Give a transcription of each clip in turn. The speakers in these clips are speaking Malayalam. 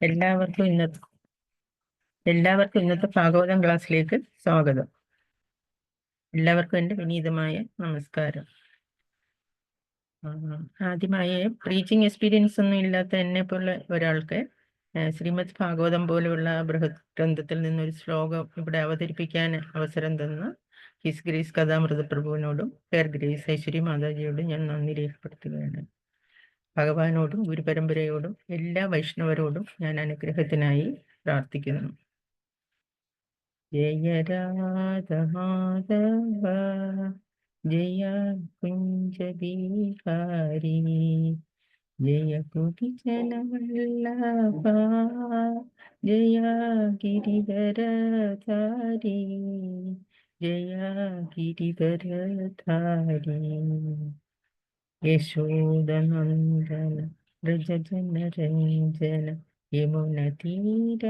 എല്ലാവർക്കും ഇന്നത്തെ ഭാഗവതം ക്ലാസ്സിലേക്ക് സ്വാഗതം. എല്ലാവർക്കും എൻ്റെ വിനീതമായ നമസ്കാരം. ആദ്യമായി ടീച്ചിങ് എക്സ്പീരിയൻസ് ഒന്നും ഇല്ലാത്ത എന്നെ പോലെ ഒരാൾക്ക് ശ്രീമദ് ഭാഗവതം പോലെയുള്ള ബൃഹത് ഗ്രന്ഥത്തിൽ നിന്നൊരു ശ്ലോകം ഇവിടെ അവതരിപ്പിക്കാൻ അവസരം തന്ന ഹിസ് ഗ്രേസ് കഥാമൃത പ്രഭുവിനോടും ഫെയർ ഗ്രേസ് ഐശ്വര്യ മാതാജിയോടും ഞാൻ നന്ദി രേഖപ്പെടുത്തുകയാണ്. ഭഗവാനോടും ഗുരുപരമ്പരയോടും എല്ലാ വൈഷ്ണവരോടും ഞാൻ അനുഗ്രഹത്തിനായി പ്രാർത്ഥിക്കുന്നു. ജയ രാധ മാധവ ജയ കുഞ്ച ബിഹാരി ജയ കുടിചന വല്ലഭ ജയ ഗിരിധരധാരി ജയ ഗിരിധരധാരി യശോദനന്ദന വ്രജജന രഞ്ജന യമുന തീരാവനചാരി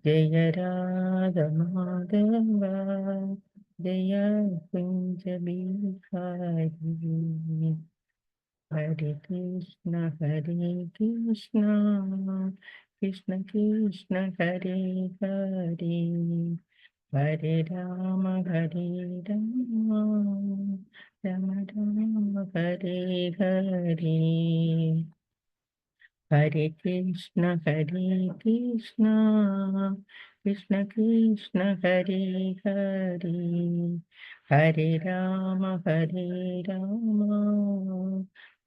ജയ രാധ മാധവ ജയ കുഞ്ച ബിഹാരി ഹരേ കൃഷ്ണ കൃഷ്ണ കൃഷ്ണ ഹരേ ഹരേ ഹരേ രാമ രാമ രാമ ഹരേ ഹരേ ഹരേ കൃഷ്ണ കൃഷ്ണ ഹരേ ഹരേ ഹരേ രാമ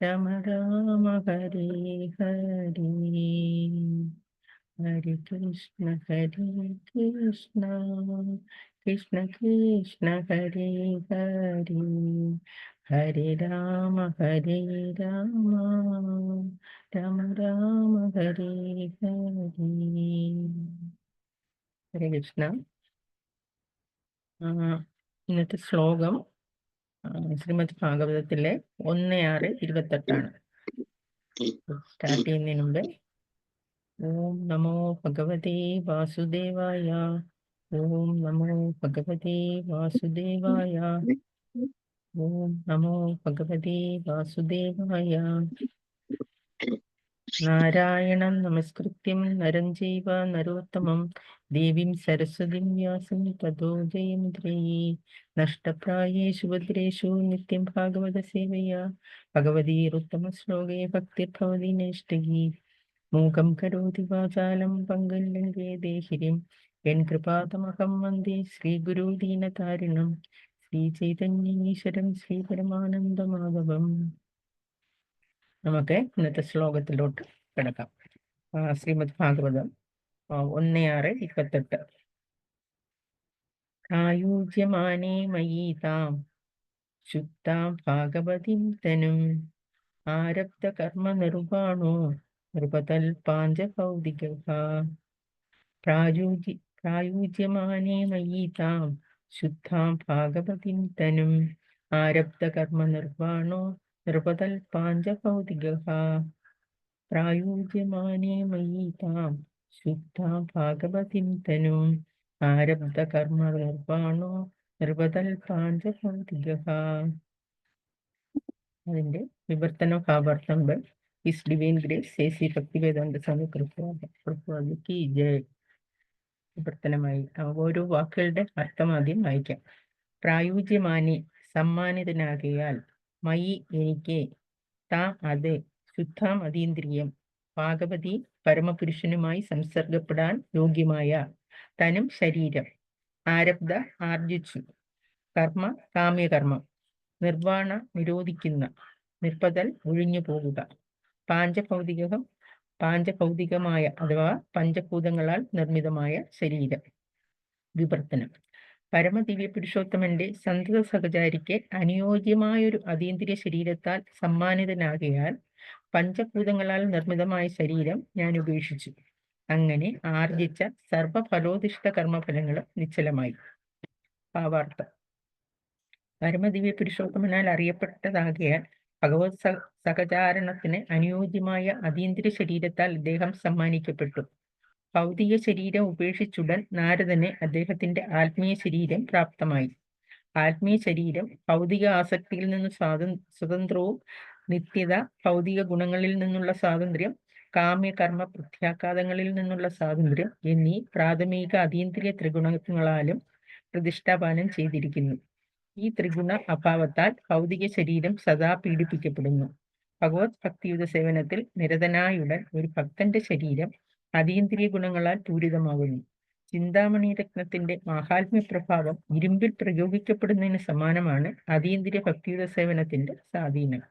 രാമ രാമ ഹരേ ഹരേ ഹരേ കൃഷ്ണ കൃഷ്ണ ഹരേ ഹരേ ഹരേ രാമ രാമ രാമ ഹരേ ഹരേ. ഹരേ കൃഷ്ണ. ഇന്നത്തെ ശ്ലോകം ശ്രീമദ് ഭാഗവതത്തിലെ 1:6-28 സ്റ്റാർട്ട് ചെയ്യുന്നതിന് മുമ്പ് ഓം നമോ ഭഗവതേ വാസുദേവായ ഓം നമോ ഭഗവതേ വാസുദേവായ ഓം നമോ ഭഗവതേ വാസുദേവായ. നാരായണം നമസ്കൃത്യം നരം ചൈവ നരോത്തമം ദേവീം സരസ്വതീം വ്യാസം തതോ ജയമുദ്രയേ. നഷ്ടപ്രായേഷു ഭദ്രേഷു നിത്യം ഭാഗവത സേവയാ ഭഗവതീരുത്തമ ശ്ലോകേ ഭക്തിർഭവതി നൈഷ്ടകീ. മൂകം കരോതി വാചാലം പങ്കും ലംഘയതേ ഗിരിം യൻ കൃപാതമഹം വന്ദേ ശ്രീഗുരു ദീനതാരിണം ശ്രീചൈതന്യീശ്വരം ശ്രീപരമാനന്ദമാധവം. നമുക്ക് ഇന്നത്തെ ശ്ലോകത്തിലോട്ട് കിടക്കാം. ശ്രീമദ് ഭാഗവതം 1:6-28. ആയുജ്യമാനേ മയീ താം ശുദ്ധാം ഭാഗവതീം തനും ആരബ്ധ കർമ്മ നിർവാണോ നൃപതൽപാഞ്ചഭൗതികഃ. പ്രായുജ്യമാനേ മയീ താം ശുദ്ധാം ഭാഗവതീം തനും ആരബ്ധ കർമ്മ നിർവാണോ നൃപതൽപാഞ്ചഭൗതികഃ. പ്രായുജ്യമാനേ മയീ താം ശുദ്ധാം ഭാഗവതീം തനും ആരബ്ധ കർമ്മ നിർവാണോ നൃപതൽപാഞ്ചഭൗതികഃ. അതിന്റെ വിവർത്തന ഭാവാർത്ഥം his divine grace Shri Bhaktivedanta Swami കൃപാദി ജയ്. വിവർത്തനമായി ഓരോ വാക്കുകളുടെ അർത്ഥം ആദ്യം വായിക്കാം. പ്രായുജ്യമാനി സമ്മാനിതനാകയാൽ, മയി എനിക്ക്, താം അത്, ശുദ്ധാം അതീന്ദ്രിയം, ഭാഗവതി പരമപുരുഷനുമായി സംസർഗപ്പെടാൻ യോഗ്യമായ, തനും ശരീരം, ആരബ്ധ ആർജിച്ചു, കർമ്മ കാമ്യകർമ്മം, നിർവാണ നിരോധിക്കുന്ന, നിർപ്പതൽ ഒഴിഞ്ഞു പോകുക, പാഞ്ചഭൗതികമായ അഥവാ പഞ്ചഭൂതങ്ങളാൽ നിർമ്മിതമായ ശരീരം. വിവർത്തനം. പരമദിവ്യ പുരുഷോത്തമന്റെ സന്തത സഹചാരിക്ക് അനുയോജ്യമായൊരു അതീന്ദ്രിയ ശരീരത്താൽ സമ്മാനിതനാകയാൽ പഞ്ചഭൂതങ്ങളാൽ നിർമ്മിതമായ ശരീരം ഞാൻ ഉപേക്ഷിച്ചു. അങ്ങനെ ആർജിച്ച സർവഫലോദിഷ്ട കർമ്മഫലങ്ങളും നിശ്ചലമായി. ഭാവാർത്ഥം. പരമദിവ്യ പുരുഷോത്തമനാൽ അറിയപ്പെട്ടതാകയാൽ ഭഗവത് സഹചാരണത്തിന് അനുയോജ്യമായ അതീന്ദ്രിയ ശരീരത്താൽ അദ്ദേഹം സമ്മാനിക്കപ്പെട്ടു. ഭൗതിക ശരീരം ഉപേക്ഷിച്ചുടൻ നാരദന് അദ്ദേഹത്തിന്റെ ആത്മീയ ശരീരം പ്രാപ്തമായി. ആത്മീയ ശരീരം ഭൗതിക ആസക്തിയിൽ നിന്ന് സ്വതന്ത്രവും നിത്യത, ഭൗതിക ഗുണങ്ങളിൽ നിന്നുള്ള സ്വാതന്ത്ര്യം, കാമ്യകർമ്മ പ്രത്യാഘാതങ്ങളിൽ നിന്നുള്ള സ്വാതന്ത്ര്യം എന്നീ പ്രാഥമിക അതീന്ദ്രിയ ത്രിഗുണങ്ങളാലും പ്രതിഷ്ഠാപാനം ചെയ്തിരിക്കുന്നു. ഈ ത്രിഗുണ അഭാവത്താൽ ഭൗതിക ശരീരം സദാ പീഡിപ്പിക്കപ്പെടുന്നു. ഭഗവത് ഭക്തിയുത സേവനത്തിൽ നിരതനായുടൻ ഒരു ഭക്തന്റെ ശരീരം അതീന്ദ്രിയ ഗുണങ്ങളാൽ പൂരിതമാകുന്നു. ചിന്താമണി രത്നത്തിന്റെ മാഹാത്മ്യ പ്രഭാവം ഇരുമ്പിൽ പ്രയോഗിക്കപ്പെടുന്നതിന് സമാനമാണ് അതീന്ദ്രിയ ഭക്തിയുത സേവനത്തിന്റെ സ്വാധീനം.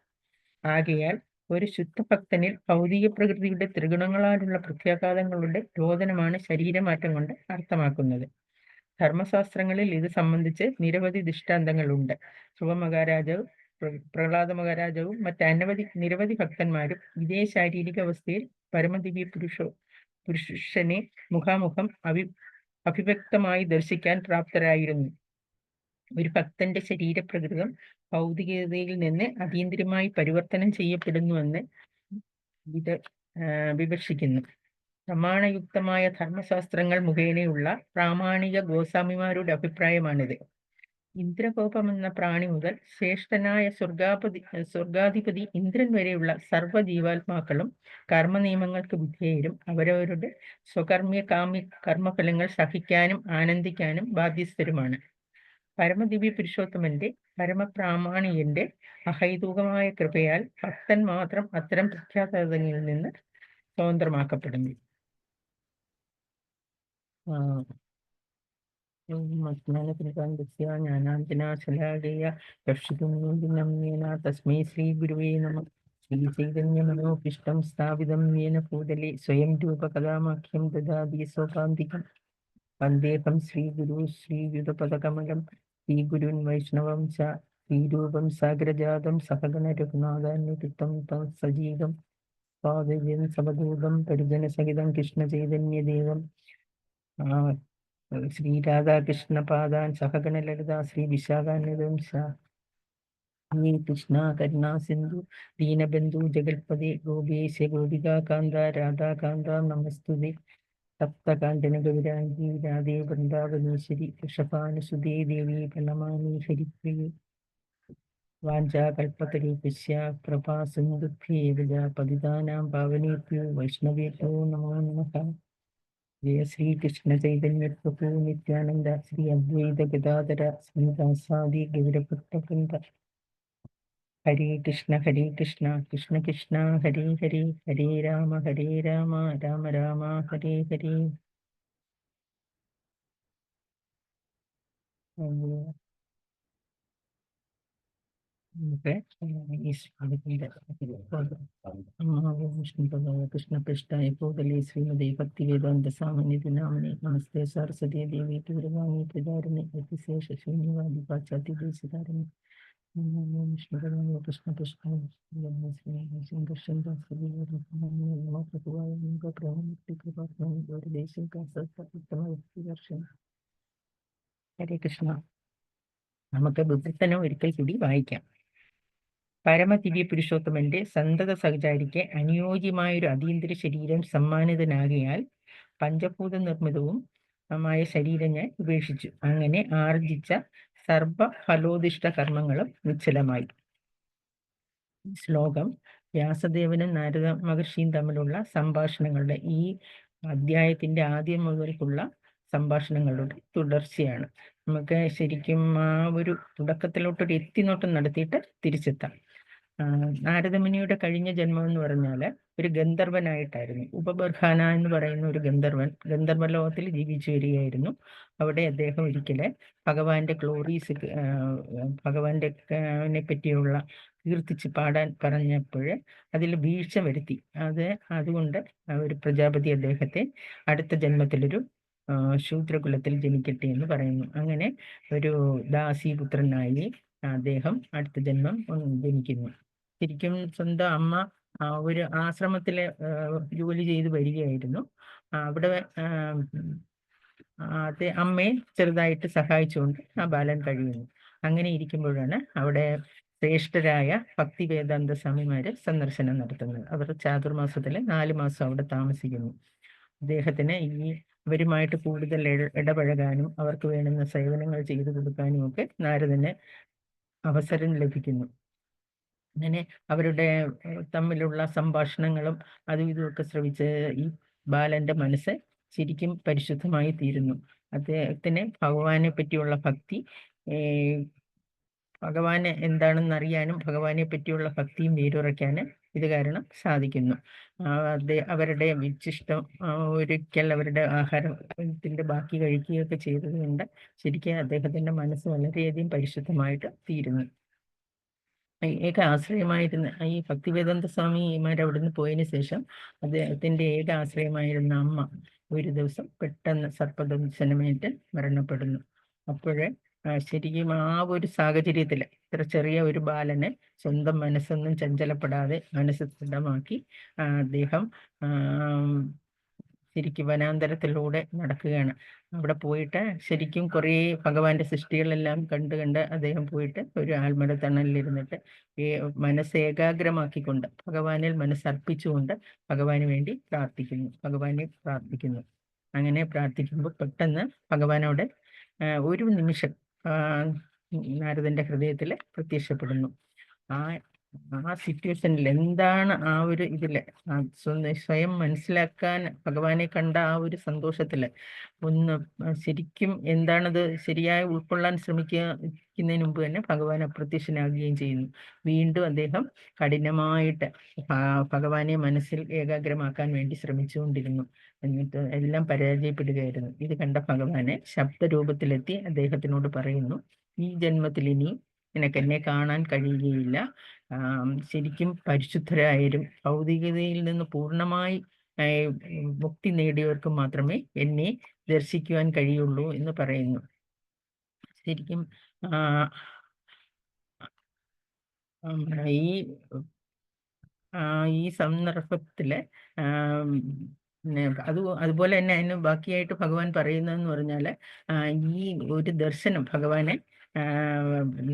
ആകയാൽ ഒരു ശുദ്ധഭക്തനിൽ ഭൗതിക പ്രകൃതിയുടെ ത്രിഗുണങ്ങളാലുള്ള പ്രത്യാഘാതങ്ങളുടെ രോദനമാണ് ശരീരമാറ്റം കൊണ്ട് അർത്ഥമാക്കുന്നത്. ധർമ്മശാസ്ത്രങ്ങളിൽ ഇത് സംബന്ധിച്ച് നിരവധി ദൃഷ്ടാന്തങ്ങളുണ്ട്. ധ്രുവമഹാരാജാവ്, പ്രഹ്ലാദ മഹാരാജാവും നിരവധി ഭക്തന്മാരും ഇതേ ശാരീരിക അവസ്ഥയിൽ പരമദിവ്യ പുരുഷനെ മുഖാമുഖം അഭിവ്യക്തമായി ദർശിക്കാൻ പ്രാപ്തരായിരുന്നു. ഒരു ഭക്തന്റെ ശരീരപ്രകൃതം ഭൗതികതയിൽ നിന്ന് അതീന്ദ്രിയമായി പരിവർത്തനം ചെയ്യപ്പെടുന്നുവെന്ന് വിവക്ഷിക്കുന്നു. പ്രമാണയുക്തമായ ധർമ്മശാസ്ത്രങ്ങൾ മുഖേനയുള്ള പ്രാമാണിക ഗോസ്വാമിമാരുടെ അഭിപ്രായമാണിത്. ഇന്ദ്രകോപം എന്ന പ്രാണി മുതൽ ശ്രേഷ്ഠനായ സ്വർഗാധിപതി ഇന്ദ്രൻ വരെയുള്ള സർവ്വ ജീവാത്മാക്കളും കർമ്മനിയമങ്ങൾക്ക് വിധേയരും അവരവരുടെ സ്വകർമ്മ്യ കാമ്യ കർമ്മഫലങ്ങൾ സഹിക്കാനും ആനന്ദിക്കാനും ബാധ്യസ്ഥരുമാണ്. പരമദിവ്യ പുരുഷോത്തമന്റെ പരമപ്രാമാണികന്റെ അഹൈതുകമായ കൃപയാൽ ഭക്തൻ മാത്രം അത്തരം പ്രഖ്യാതങ്ങളിൽ നിന്ന് സ്വതന്ത്രമാക്കപ്പെടുന്നു. തസ്മൈ ശ്രീ ഗുരുവേ നമഃ. ശ്രീ ചൈതന്യ മനോഭിഷ്ടം സ്ഥാപിതം യേന ഭൂതലേ സ്വയം രൂപകഥാമാഖ്യം ദദാതി സോപാന്തികം. വന്ദേഹം ശ്രീഗുരു ശ്രീയുതപദകമലം ശ്രീഗുരുൻ വൈഷ്ണവം ച ശ്രീരൂപം സാഗ്രജാതം സഹഗണ രഘുനാഥാന്വിതം തം സജീവം സ്വാദര്യം സമദൂതം പരിജനസഹിതം കൃഷ്ണചൈതന്യദേവം ശ്രീ രാധാകൃഷ്ണപാദാൻ സഹഗണ ലളിതാ ശ്രീ വിശാഖാന്വിതം ശ്രീ കൃഷ്ണ കരുണാ സിന്ധു ദീനബന്ധു ജഗൽപതി ഗോപേശ ഗോപികാകാന്ത രാധാകാന്ത നമസ്തുതേ. സപ്തകാഞ്ചന ഗൗരാംഗി രാധേ വൃന്ദാവനേശ്വരി വൃഷഭാനുസുതേ ദേവി പ്രണമാമി ഹരിപ്രിയേ. വാഞ്ചാകൽപതരൂപസ്യ കൃപാ സിന്ധുഭ്യേവ പതിതാനാം പാവനേഭ്യോ വൈഷ്ണവേഭ്യോ നമോ നമഃ. ജയ ശ്രീ കൃഷ്ണ ചൈതന്യ പ്രഭു നിത്യാനന്ദ ശ്രീ അദ്വൈത ഗദാധര ശ്രീദാസാദി ഗൗരഭക്തവൃന്ദ. ഹരേ കൃഷ്ണ കൃഷ്ണ കൃഷ്ണ ഹരേ ഹരേ, ഹരേ രാമ രാമ രാമ ഹരേ ഹരേ. കൃഷ്ണപൃഷ്ഠായ ഭൂതലേ ശ്രീമതി ഭക്തിവേദാന്ത സാമാന്യതി നാമിനെ നമസ്തേ സരസ്വതീ ദേവി ദൂരവാണി പ്രചാരിണി അതിശേഷ ശൂന്യവാദി പാശ്ചാത്യദേശധാരിണി. കൃഷ്ണപൃഷ്ഠായ ഹരേ കൃഷ്ണ. നമുക്ക് ബുദ്ധിത്തനം ഒരിക്കൽ കൂടി വായിക്കാം. പരമദിവ്യ പുരുഷോത്തമന്റെ സന്തത സഹചാരിക്ക് അനുയോജ്യമായൊരു അതീന്ദ്രിയ ശരീരം സമ്മാനിതനാകിയാൽ പഞ്ചഭൂത നിർമ്മിതവും മായ ശരീരം ഞാൻ ഉപേക്ഷിച്ചു. അങ്ങനെ ആർജിച്ച സർവ ഫലോദിഷ്ട കർമ്മങ്ങളും നിശ്ചലമായി. ശ്ലോകം വ്യാസദേവനും നാരദ മഹർഷിയും തമ്മിലുള്ള സംഭാഷണങ്ങളുടെ ഈ അധ്യായത്തിന്റെ ആദ്യം മുതൽക്കുള്ള സംഭാഷണങ്ങളുടെ തുടർച്ചയാണ്. നമുക്ക് ശരിക്കും ആ ഒരു തുടക്കത്തിലോട്ടൊരു എത്തിനോട്ടം നടത്തിയിട്ട് തിരിച്ചെത്താം. നാരദമുനിയുടെ കഴിഞ്ഞ ജന്മം എന്ന് പറഞ്ഞാൽ ഒരു ഗന്ധർവനായിട്ടായിരുന്നു. ഉപബർഹാന എന്ന് പറയുന്ന ഒരു ഗന്ധർവലോകത്തിൽ ജീവിച്ചു വരികയായിരുന്നു. അവിടെ അദ്ദേഹം ഒരിക്കല് ഭഗവാന്റെ ഗ്ലോറീസ് ഭഗവാന്റെ പറ്റിയുള്ള കീർത്തിച്ച് പാടാൻ പറഞ്ഞപ്പോൾ അതിൽ വീഴ്ച വരുത്തി. അതുകൊണ്ട് ഒരു പ്രജാപതി അദ്ദേഹത്തെ അടുത്ത ജന്മത്തിലൊരു ശൂദ്രകുലത്തിൽ ജനിക്കട്ടെ എന്ന് പറയുന്നു. അങ്ങനെ ഒരു ദാസീപുത്രനായി അദ്ദേഹം അടുത്ത ജന്മം ജനിക്കുന്നു. ശരിക്കും സ്വന്തം അമ്മ ഒരു ആശ്രമത്തിലെ ജോലി ചെയ്ത് വരികയായിരുന്നു. അവിടെ അമ്മയെ ചെറുതായിട്ട് സഹായിച്ചുകൊണ്ട് ആ ബാലൻ കഴിയുന്നു. അങ്ങനെ ഇരിക്കുമ്പോഴാണ് അവിടെ ശ്രേഷ്ഠരായ ഭക്തി വേദാന്ത സ്വാമിമാര് സന്ദർശനം നടത്തുന്നത്. അവർ ചാതുർമാസത്തില് 4 മാസം അവിടെ താമസിക്കുന്നു. അദ്ദേഹത്തിന് ഇവരുമായിട്ട് കൂടുതൽ ഇടപഴകാനും അവർക്ക് വേണ്ടുന്ന സേവനങ്ങൾ ചെയ്തു കൊടുക്കാനും ഒക്കെ നാരദന് അവസരം ലഭിക്കുന്നു. അങ്ങനെ അവരുടെ തമ്മിലുള്ള സംഭാഷണങ്ങളും അതും ഇതുമൊക്കെ ശ്രവിച്ച് ഈ ബാലന്റെ മനസ്സ് ശരിക്കും പരിശുദ്ധമായി തീരുന്നു. അദ്ദേഹത്തിന് ഭഗവാനെ പറ്റിയുള്ള ഭക്തി, ഭഗവാന് എന്താണെന്ന് അറിയാനും ഭഗവാനെ പറ്റിയുള്ള ഭക്തിയും വേരുറയ്ക്കാന് ഇത് കാരണം സാധിക്കുന്നു. അവരുടെ വിച്ചിഷ്ടം ഒരിക്കൽ അവരുടെ ആഹാരത്തിന്റെ ബാക്കി കഴിക്കുകയൊക്കെ ചെയ്തത് കൊണ്ട് ശരിക്കും അദ്ദേഹത്തിന്റെ മനസ്സ് വളരെയധികം പരിശുദ്ധമായിട്ട് തീരുന്നു. ഏക ആശ്രയമായിരുന്ന ഈ ഭക്തിവേദാന്ത സ്വാമിമാർ അവിടുന്ന് പോയതിനു ശേഷം അദ്ദേഹത്തിന്റെ ഏക ആശ്രയമായിരുന്ന അമ്മ ഒരു ദിവസം പെട്ടെന്ന് സർപ്പദംശനമേറ്റ് മരണപ്പെടുന്നു. അപ്പോഴേ ശരിക്കും ആ ഒരു സാഹചര്യത്തിൽ ഇത്ര ചെറിയ ഒരു ബാലനെ സ്വന്തം മനസ്സൊന്നും ചഞ്ചലപ്പെടാതെ മനസ്സ് ദൃഢമാക്കി അദ്ദേഹം ശരിക്കും വനാന്തരത്തിലൂടെ നടക്കുകയാണ്. അവിടെ പോയിട്ട് ശരിക്കും കുറേ ഭഗവാന്റെ സൃഷ്ടികളെല്ലാം കണ്ട് അദ്ദേഹം പോയിട്ട് ഒരു ആൽമരത്തണലിലിരുന്നിട്ട് മനസ്സ് ഏകാഗ്രമാക്കിക്കൊണ്ട് ഭഗവാനിൽ മനസ്സർപ്പിച്ചുകൊണ്ട് ഭഗവാന് വേണ്ടി ഭഗവാനെ പ്രാർത്ഥിക്കുന്നു. അങ്ങനെ പ്രാർത്ഥിക്കുമ്പോൾ പെട്ടെന്ന് ഭഗവാനോട് ഒരു നിമിഷം നാരദന്റെ ഹൃദയത്തിൽ പ്രത്യക്ഷപ്പെടുന്നു. ആ സിറ്റുവേഷനിൽ എന്താണ് ആ ഒരു ഇതില് സ്വയം മനസ്സിലാക്കാൻ ഭഗവാനെ കണ്ട ആ ഒരു സന്തോഷത്തില് ഒന്ന് ശരിക്കും എന്താണത് ശരിയായി ഉൾക്കൊള്ളാൻ ശ്രമിക്കുന്നതിന് മുമ്പ് തന്നെ ഭഗവാൻ അപ്രത്യക്ഷനാകുകയും ചെയ്യുന്നു. വീണ്ടും അദ്ദേഹം കഠിനമായിട്ട് ഭഗവാനെ മനസ്സിൽ ഏകാഗ്രമാക്കാൻ വേണ്ടി ശ്രമിച്ചുകൊണ്ടിരുന്നു. എന്നിട്ട് എല്ലാം പരാജയപ്പെടുകയായിരുന്നു. ഇത് കണ്ട ഭഗവാനെ ശബ്ദരൂപത്തിലെത്തി അദ്ദേഹത്തിനോട് പറയുന്നു, ഈ ജന്മത്തിൽ ഇനി നിനക്ക് എന്നെ കാണാൻ കഴിയുകയില്ല. ശരിക്കും പരിശുദ്ധരായാലും ഭൗതികതയിൽ നിന്ന് പൂർണ്ണമായി മുക്തി നേടിയവർക്ക് മാത്രമേ എന്നെ ദർശിക്കുവാൻ കഴിയുള്ളൂ എന്ന് പറയുന്നു. ശരിക്കും ഈ സന്ദർഭത്തില് അതുപോലെ തന്നെ അതിന് ബാക്കിയായിട്ട് ഭഗവാൻ പറയുന്നതെന്ന് പറഞ്ഞാല് ഈ ഒരു ദർശനം ഭഗവാനെ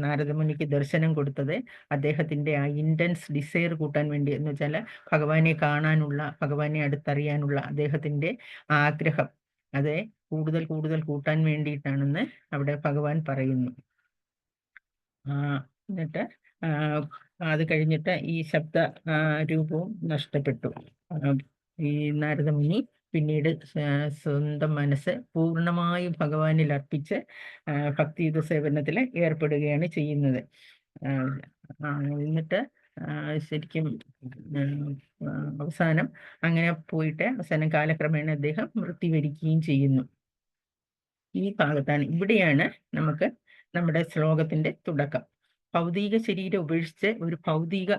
നാരദമുനിക്ക് ദർശനം കൊടുത്തത് അദ്ദേഹത്തിന്റെ ആ ഇന്റൻസ് ഡിസയർ കൂട്ടാൻ വേണ്ടി, എന്ന് വെച്ചാൽ ഭഗവാനെ കാണാനുള്ള, ഭഗവാനെ അടുത്തറിയാനുള്ള അദ്ദേഹത്തിന്റെ ആഗ്രഹം അത് കൂടുതൽ കൂടുതൽ കൂട്ടാൻ വേണ്ടിയിട്ടാണെന്ന് അവിടെ ഭഗവാൻ പറയുന്നു. എന്നിട്ട് അത് കഴിഞ്ഞിട്ട് ഈ ശബ്ദ രൂപവും നഷ്ടപ്പെട്ടു. ഈ നാരദമുനി പിന്നീട് സ്വന്തം മനസ്സ് പൂർണ്ണമായും ഭഗവാനിൽ അർപ്പിച്ച് ഭക്തിയുത സേവനത്തിൽ ഏർപ്പെടുകയാണ് ചെയ്യുന്നത്. എന്നിട്ട് ശരിക്കും അവസാനം അങ്ങനെ പോയിട്ട് അവസാനം കാലക്രമേണ അദ്ദേഹം മൃത്യു വരിക്കുകയും ചെയ്യുന്നു. ഈ ഭാഗത്താണ്, ഇവിടെയാണ് നമുക്ക് നമ്മുടെ ശ്ലോകത്തിന്റെ തുടക്കം. ഭൗതിക ശരീരം ഉപേക്ഷിച്ച് ഒരു ഭൗതിക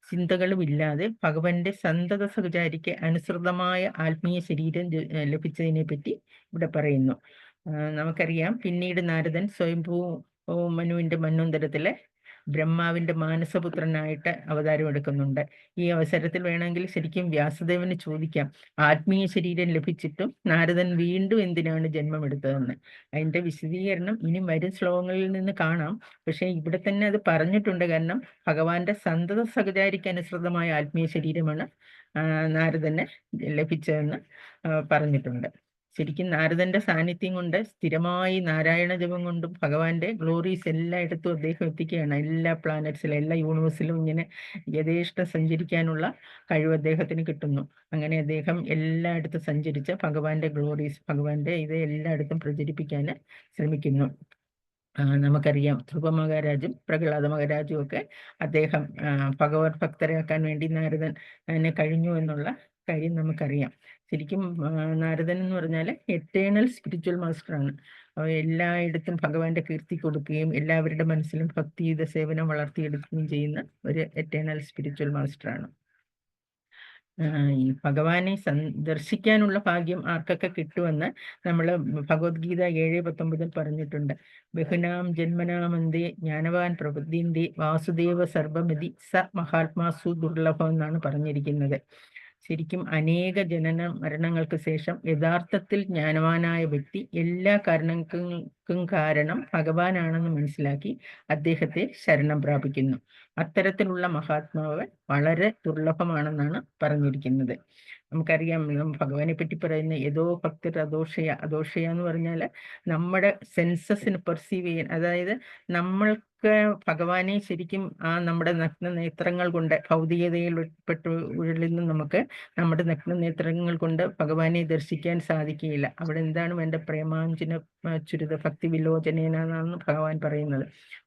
ചിന്തകളും ഇല്ലാതെ ഭഗവാന്റെ സന്തത സഹചാരിക്ക് അനുസൃതമായ ആത്മീയ ശരീരം ലഭിച്ചതിനെ പറ്റി ഇവിടെ പറയുന്നു. നമുക്കറിയാം, പിന്നീട് നാരദൻ സ്വയംഭൂ മനുവിന്റെ മന്വന്തരത്തിലെ ബ്രഹ്മാവിന്റെ മാനസപുത്രനായിട്ട് അവതാരം എടുക്കുന്നുണ്ട്. ഈ അവസരത്തിൽ വേണമെങ്കിൽ ശരിക്കും വ്യാസദേവന് ചോദിക്കാം, ആത്മീയ ശരീരം ലഭിച്ചിട്ടും നാരദൻ വീണ്ടും എന്തിനാണ് ജന്മമെടുത്തതെന്ന്. അതിന്റെ വിശദീകരണം ഇനി വരും ശ്ലോകങ്ങളിൽ നിന്ന് കാണാം. പക്ഷെ ഇവിടെ തന്നെ അത് പറഞ്ഞിട്ടുണ്ട്. കാരണം ഭഗവാന്റെ സന്തത സഹചാരിക്ക് അനുസൃതമായ ആത്മീയ ശരീരമാണ് നാരദന് ലഭിച്ചതെന്ന് പറഞ്ഞിട്ടുണ്ട്. ശരിക്കും നാരദന്റെ സാന്നിധ്യം കൊണ്ട് സ്ഥിരമായി നാരായണ ജപം കൊണ്ടും ഭഗവാന്റെ ഗ്ലോറീസ് എല്ലായിടത്തും അദ്ദേഹം എത്തിക്കുകയാണ്. എല്ലാ പ്ലാനറ്റ്സിലും എല്ലാ യൂണിവേഴ്സിലും ഇങ്ങനെ യഥേഷ്ടം സഞ്ചരിക്കാനുള്ള കഴിവ് അദ്ദേഹത്തിന് കിട്ടുന്നു. അങ്ങനെ അദ്ദേഹം എല്ലായിടത്തും സഞ്ചരിച്ച് ഭഗവാന്റെ ഗ്ലോറീസ്, ഭഗവാന്റെ ഇത് എല്ലായിടത്തും പ്രചരിപ്പിക്കാൻ ശ്രമിക്കുന്നു. നമുക്കറിയാം, ധ്രുവ മഹാരാജും പ്രഹ്ലാദ മഹാരാജും ഒക്കെ അദ്ദേഹം ഭഗവത് ഭക്തരാക്കാൻ വേണ്ടി നാരദന് കഴിഞ്ഞു എന്നുള്ള കാര്യം നമുക്കറിയാം. ശരിക്കും നാരദൻ എന്ന് പറഞ്ഞാൽ എറ്റേണൽ സ്പിരിച്വൽ മാസ്റ്ററാണ്. എല്ലായിടത്തും ഭഗവാന്റെ കീർത്തി കൊടുക്കുകയും എല്ലാവരുടെ മനസ്സിലും ഭക്തിയുത സേവനം വളർത്തിയെടുക്കുകയും ചെയ്യുന്ന ഒരു എറ്റേണൽ സ്പിരിച്വൽ മാസ്റ്ററാണ്. ഈ ഭഗവാനെ ദർശിക്കാനുള്ള ഭാഗ്യം ആർക്കൊക്കെ കിട്ടുമെന്ന് നമ്മൾ ഭഗവത്ഗീത 7:19 പറഞ്ഞിട്ടുണ്ട്. ബഹുനാം ജന്മനാമന്തേ ജ്ഞാനവാൻ പ്രബുദ്ധിന്തേ വാസുദേവ സർവമതി സ മഹാത്മാസു ദുർലഭം എന്നാണ് പറഞ്ഞിരിക്കുന്നത്. ശരിക്കും അനേക ജനന മരണങ്ങൾക്ക് ശേഷം യഥാർത്ഥത്തിൽ ജ്ഞാനവാനായ വ്യക്തി എല്ലാ കാരണങ്ങൾക്കും കാരണം ഭഗവാനാണെന്ന് മനസ്സിലാക്കി അദ്ദേഹത്തെ ശരണം പ്രാപിക്കുന്നു. അത്തരത്തിലുള്ള മഹാത്മാവ് വളരെ ദുർലഭമാണെന്നാണ് പറഞ്ഞിരിക്കുന്നത്. നമുക്കറിയാം, ഭഗവാനെ പറ്റി പറയുന്ന ഏതോ ഭക്തർ അദോഷയ എന്ന് പറഞ്ഞാൽ നമ്മുടെ സെൻസസിന് പെർസീവ് ചെയ്യാൻ, അതായത് നമ്മൾക്ക് നമുക്ക് ഭഗവാനെ ശരിക്കും നമ്മുടെ നഗ്ന നേത്രങ്ങൾ കൊണ്ട് ഭൗതികതയിൽ പെട്ടു ഉഴലുന്ന നമുക്ക് നമ്മുടെ നഗ്ന നേത്രങ്ങൾ കൊണ്ട് ഭഗവാനെ ദർശിക്കാൻ സാധിക്കുകയില്ല. അവിടെ എന്താണ് വേണ്ട? പ്രേമാഞ്ജന ചുരിത ഭക്തി വിലോചനേന എന്നാണ് ഭഗവാൻ പറയുന്നത്.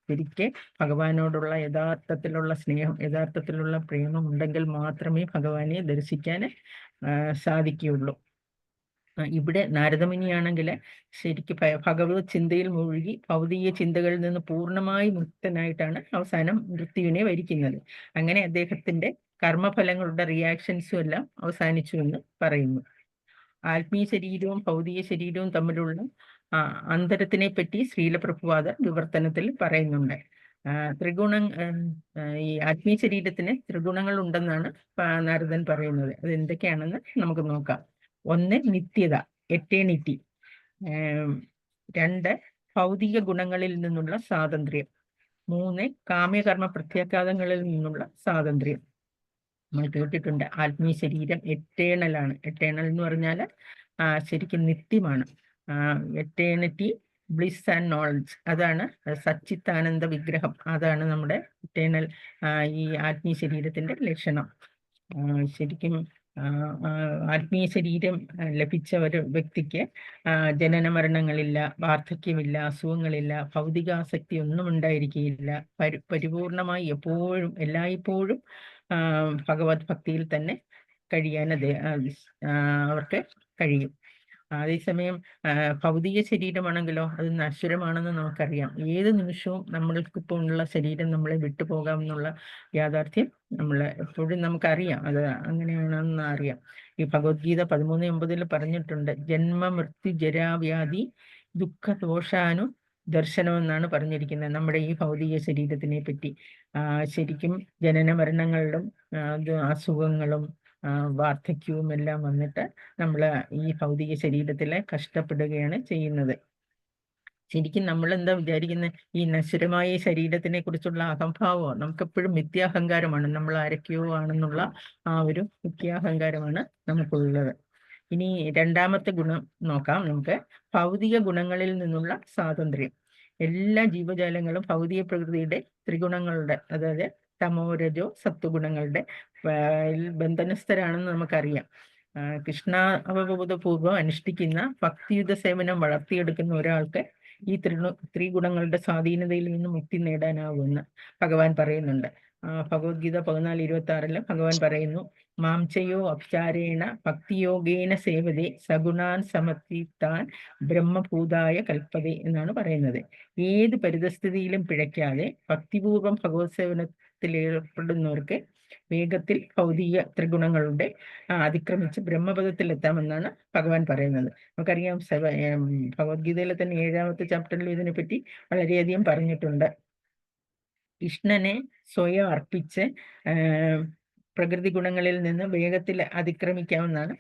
ശരിക്ക് ഭഗവാനോടുള്ള യഥാർത്ഥത്തിലുള്ള സ്നേഹം, യഥാർത്ഥത്തിലുള്ള പ്രേമം ഉണ്ടെങ്കിൽ മാത്രമേ ഭഗവാനെ ദർശിക്കാൻ സാധിക്കുകയുള്ളൂ. ഇവിടെ നാരദമുനിയാണെങ്കിൽ ശരിക്കും ഭഗവത് ചിന്തയിൽ മുഴുകി ഭൗതിക ചിന്തകളിൽ നിന്ന് പൂർണ്ണമായി മുക്തനായിട്ടാണ് അവസാനം മൃത്യുവിനെ വരിക്കുന്നത്. അങ്ങനെ അദ്ദേഹത്തിന്റെ കർമ്മഫലങ്ങളുടെ റിയാക്ഷൻസും എല്ലാം അവസാനിച്ചു എന്ന് പറയുന്നു. ആത്മീയ ശരീരവും ഭൗതിക ശരീരവും തമ്മിലുള്ള അന്തരത്തിനെ പറ്റി ശ്രീല പ്രഭുപാദ വിവർത്തനത്തിൽ പറയുന്നുണ്ട്. ഈ ആത്മീയ ശരീരത്തിന് ത്രിഗുണങ്ങൾ ഉണ്ടെന്നാണ് നാരദൻ പറയുന്നത്. അത് എന്തൊക്കെയാണെന്ന് നമുക്ക് നോക്കാം. 1, നിത്യത, എറ്റേണിറ്റി. 2, ഭൗതിക ഗുണങ്ങളിൽ നിന്നുള്ള സ്വാതന്ത്ര്യം. 3, കാമ്യകർമ്മ പ്രത്യാഘാതങ്ങളിൽ നിന്നുള്ള സ്വാതന്ത്ര്യം. നമ്മൾ കേട്ടിട്ടുണ്ട് ആത്മീയ ശരീരം എറ്റേണലാണ്. എറ്റേണൽ എന്ന് പറഞ്ഞാൽ ശരിക്കും നിത്യമാണ്. എറ്റേണിറ്റി, ബ്ലിസ് ആൻഡ് നോളജ്, അതാണ് സച്ചിത്താനന്ദ വിഗ്രഹം. അതാണ് നമ്മുടെ എറ്റേണൽ ഈ ആത്മീയ ശരീരത്തിന്റെ ലക്ഷണം. ശരിക്കും ആത്മീയ ശരീരം ലഭിച്ച ഒരു വ്യക്തിക്ക് ജനന മരണങ്ങളില്ല, വാർദ്ധക്യമില്ല, അസുഖങ്ങളില്ല, ഭൗതികാസക്തി ഒന്നും ഉണ്ടായിരിക്കുകയില്ല. പരിപൂർണമായി എപ്പോഴും എല്ലായ്പ്പോഴും ഭഗവത് ഭക്തിയിൽ തന്നെ കഴിയാൻ അവർക്ക് കഴിയും. അതേസമയം ഭൗതിക ശരീരമാണെങ്കിലോ അത് നശ്വരമാണെന്ന് നമുക്കറിയാം. ഏത് നിമിഷവും നമ്മൾക്കിപ്പോൾ ഉള്ള ശരീരം നമ്മളെ വിട്ടുപോകാം എന്നുള്ള യാഥാർത്ഥ്യം എപ്പോഴും നമുക്കറിയാം. അത് അങ്ങനെയാണെന്ന് അറിയാം. ഈ ഭഗവത്ഗീത 13:9 പറഞ്ഞിട്ടുണ്ട്, ജന്മ മൃത്യു ജരാവ്യാധി ദുഃഖ ദോഷാനു ദർശനം എന്നാണ് പറഞ്ഞിരിക്കുന്നത് നമ്മുടെ ഈ ഭൗതിക ശരീരത്തിനെ പറ്റി. ശരിക്കും ജനന മരണങ്ങളിലും അസുഖങ്ങളും വാർദ്ധക്യവും എല്ലാം വന്നിട്ട് നമ്മൾ ഈ ഭൗതിക ശരീരത്തിലെ കഷ്ടപ്പെടുകയാണ് ചെയ്യുന്നത്. ശരിക്കും നമ്മൾ എന്താ വിചാരിക്കുന്നത്? ഈ നശ്വരമായ ശരീരത്തിനെ കുറിച്ചുള്ള അഹംഭാവമാണ്. നമുക്കെപ്പോഴും മിഥ്യാഹങ്കാരമാണ്. നമ്മൾ ആരൊക്കെയോ ആണെന്നുള്ള ഒരു മിഥ്യാഹങ്കാരമാണ് നമുക്കുള്ളത്. ഇനി രണ്ടാമത്തെ ഗുണം നോക്കാം നമുക്ക്. ഭൗതിക ഗുണങ്ങളിൽ നിന്നുള്ള സ്വാതന്ത്ര്യം. എല്ലാ ജീവജാലങ്ങളും ഭൗതിക പ്രകൃതിയുടെ ത്രിഗുണങ്ങളുടെ, അതായത് തമോ രജോ സത്വഗുണങ്ങളുടെ ബന്ധനസ്ഥരാണെന്ന് നമുക്കറിയാം. കൃഷ്ണ അവബോധപൂർവ്വം അനുഷ്ഠിക്കുന്ന ഭക്തിയുത സേവനം വളർത്തിയെടുക്കുന്ന ഒരാൾക്ക് ഈ ത്രിഗുണങ്ങളുടെ സ്വാധീനതയിൽ നിന്ന് മുക്തി നേടാനാവുമെന്ന് ഭഗവാൻ പറയുന്നുണ്ട്. ഭഗവത്ഗീത 14:26 ഭഗവാൻ പറയുന്നു, മാംചയോ അഭിചാരേണ ഭക്തിയോഗേന സേവതേ സഗുണാൻ സമർത്ഥിത്താൻ ബ്രഹ്മഭൂതായ കൽപ്പതേ എന്നാണ് പറയുന്നത്. ഏത് പരിതസ്ഥിതിയിലും പിഴയ്ക്കാതെ ഭക്തിപൂർവം ഭഗവത് സേവനത്തിൽ ഏർപ്പെടുന്നവർക്ക് വേഗത്തിൽ ഭൗതിക ത്രിഗുണങ്ങളുടെ അതിക്രമിച്ച് ബ്രഹ്മപദത്തിൽ എത്താമെന്നാണ് ഭഗവാൻ പറയുന്നത്. നമുക്കറിയാം, ഭഗവത്ഗീതയിലെ തന്നെ 7ാമത്തെ ചാപ്റ്ററിൽ ഇതിനെപ്പറ്റി വളരെയധികം പറഞ്ഞിട്ടുണ്ട്. കൃഷ്ണനെ സ്വയം അർപ്പിച്ച് പ്രകൃതി ഗുണങ്ങളിൽ നിന്ന് വേഗത്തിൽ അതിക്രമിക്കാമെന്നാണ്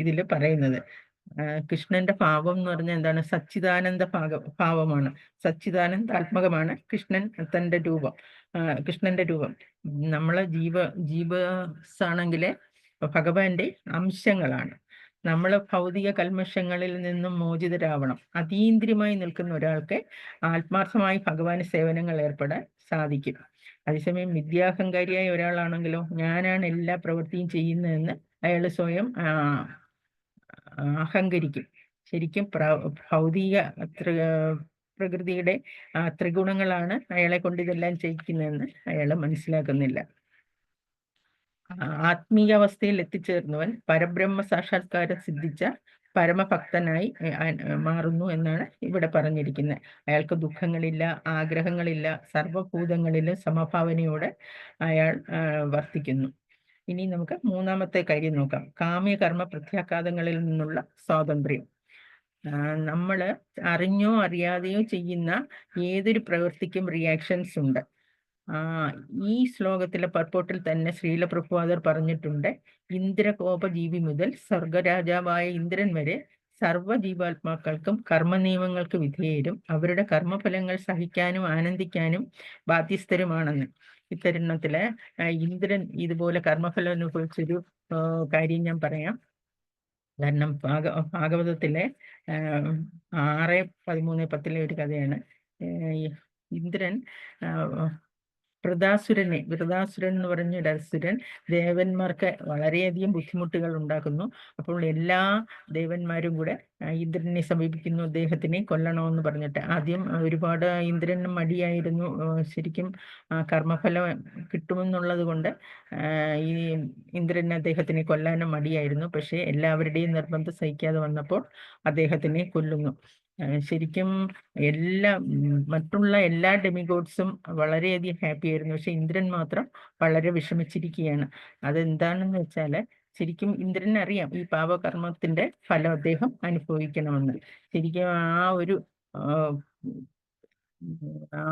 ഇതിൽ പറയുന്നത്. കൃഷ്ണന്റെ ഭാവം എന്ന് പറഞ്ഞാൽ എന്താണ്? സച്ചിദാനന്ദ ഭാവമാണ്. സച്ചിദാനന്ദാത്മകമാണ് കൃഷ്ണൻ തന്റെ രൂപം, കൃഷ്ണന്റെ രൂപം. നമ്മളെ ജീവസാണെങ്കിൽ ഭഗവാന്റെ അംശങ്ങളാണ്. നമ്മൾ ഭൗതിക കൽമഷങ്ങളിൽ നിന്നും മോചിതരാവണം. അതീന്ദ്രിയമായി നിൽക്കുന്ന ഒരാൾക്ക് ആത്മാർത്ഥമായി ഭഗവാന് സേവനങ്ങൾ ഏർപ്പെടാൻ സാധിക്കും. അതേസമയം വിദ്യാഹങ്കാരിയായ ഒരാളാണെങ്കിലോ, ഞാനാണ് എല്ലാ പ്രവൃത്തിയും ചെയ്യുന്നതെന്ന് അയാൾ സ്വയം അഹങ്കരിക്കും. ശരിക്കും ഭൗതിക പ്രകൃതിയുടെ ത്രിഗുണങ്ങളാണ് അയാളെ കൊണ്ട് ഇതെല്ലാം ചെയ്യിക്കുന്നതെന്ന് അയാൾ മനസ്സിലാക്കുന്നില്ല. ആത്മീയാവസ്ഥയിൽ എത്തിച്ചേർന്നവൻ പരബ്രഹ്മ സാക്ഷാത്കാരം സിദ്ധിച്ച പരമഭക്തനായി മാറുന്നു എന്നാണ് ഇവിടെ പറഞ്ഞിരിക്കുന്നത്. അയാൾക്ക് ദുഃഖങ്ങളില്ല, ആഗ്രഹങ്ങളില്ല, സർവഭൂതങ്ങളിലും സമഭാവനയോടെ അയാൾ വർത്തിക്കുന്നു. ഇനി നമുക്ക് മൂന്നാമത്തെ കാര്യം നോക്കാം. കാമ്യകർമ്മ പ്രത്യാഘാതങ്ങളിൽ നിന്നുള്ള സ്വാതന്ത്ര്യം. നമ്മൾ അറിഞ്ഞോ അറിയാതെയോ ചെയ്യുന്ന ഏതൊരു പ്രവൃത്തിക്കും റിയാക്ഷൻസ് ഉണ്ട്. ഈ ശ്ലോകത്തിലെ പർപ്പോട്ടിൽ തന്നെ ശ്രീല പ്രഭുപാദർ പറഞ്ഞിട്ടുണ്ട്, ഇന്ദ്രകോപജീവി മുതൽ സ്വർഗരാജാവായ ഇന്ദ്രൻ വരെ സർവ്വജീവാത്മാക്കൾക്കും കർമ്മനിയമങ്ങൾക്ക് വിധേയരും അവരുടെ കർമ്മഫലങ്ങൾ സഹിക്കാനും ആനന്ദിക്കാനും ബാധ്യസ്ഥരുമാണെന്ന്. ഇത്തരുണത്തില് ഇന്ദ്രൻ ഇതുപോലെ കർമ്മഫലം അനുഭവിച്ചൊരു കാര്യം ഞാൻ പറയാം. കാരണം ഭാഗവതത്തിലെ 6:13-10 ഒരു കഥയാണ്. ഇന്ദ്രൻ വൃതാസുരൻ എന്ന് പറഞ്ഞ ഒരു അസുരൻ ദേവന്മാർക്ക് വളരെയധികം ബുദ്ധിമുട്ടുകൾ ഉണ്ടാക്കുന്നു. അപ്പോൾ എല്ലാ ദേവന്മാരും കൂടെ ഇന്ദ്രനെ സമീപിക്കുന്നു, അദ്ദേഹത്തിനെ കൊല്ലണമെന്ന് പറഞ്ഞിട്ട്. ആദ്യം ഒരുപാട് ഇന്ദ്രന് മടിയായിരുന്നു, ശരിക്കും കർമ്മഫലം കിട്ടുമെന്നുള്ളത് കൊണ്ട് ഈ ഇന്ദ്രൻ അദ്ദേഹത്തിനെ കൊല്ലാനും മടിയായിരുന്നു. പക്ഷേ എല്ലാവരുടെയും നിർബന്ധം സഹിക്കാതെ വന്നപ്പോൾ അദ്ദേഹത്തിനെ കൊല്ലുന്നു. ശരിക്കും മറ്റുള്ള എല്ലാ ഡെമിഗോഡ്സും വളരെയധികം ഹാപ്പി ആയിരുന്നു. പക്ഷെ ഇന്ദ്രൻ മാത്രം വളരെ വിഷമിച്ചിരിക്കുകയാണ്. അതെന്താണെന്ന് വെച്ചാല് ശരിക്കും ഇന്ദ്രന് അറിയാം ഈ പാപകർമ്മത്തിന്റെ ഫലം അദ്ദേഹം അനുഭവിക്കണമെന്ന്. ശരിക്കും ആ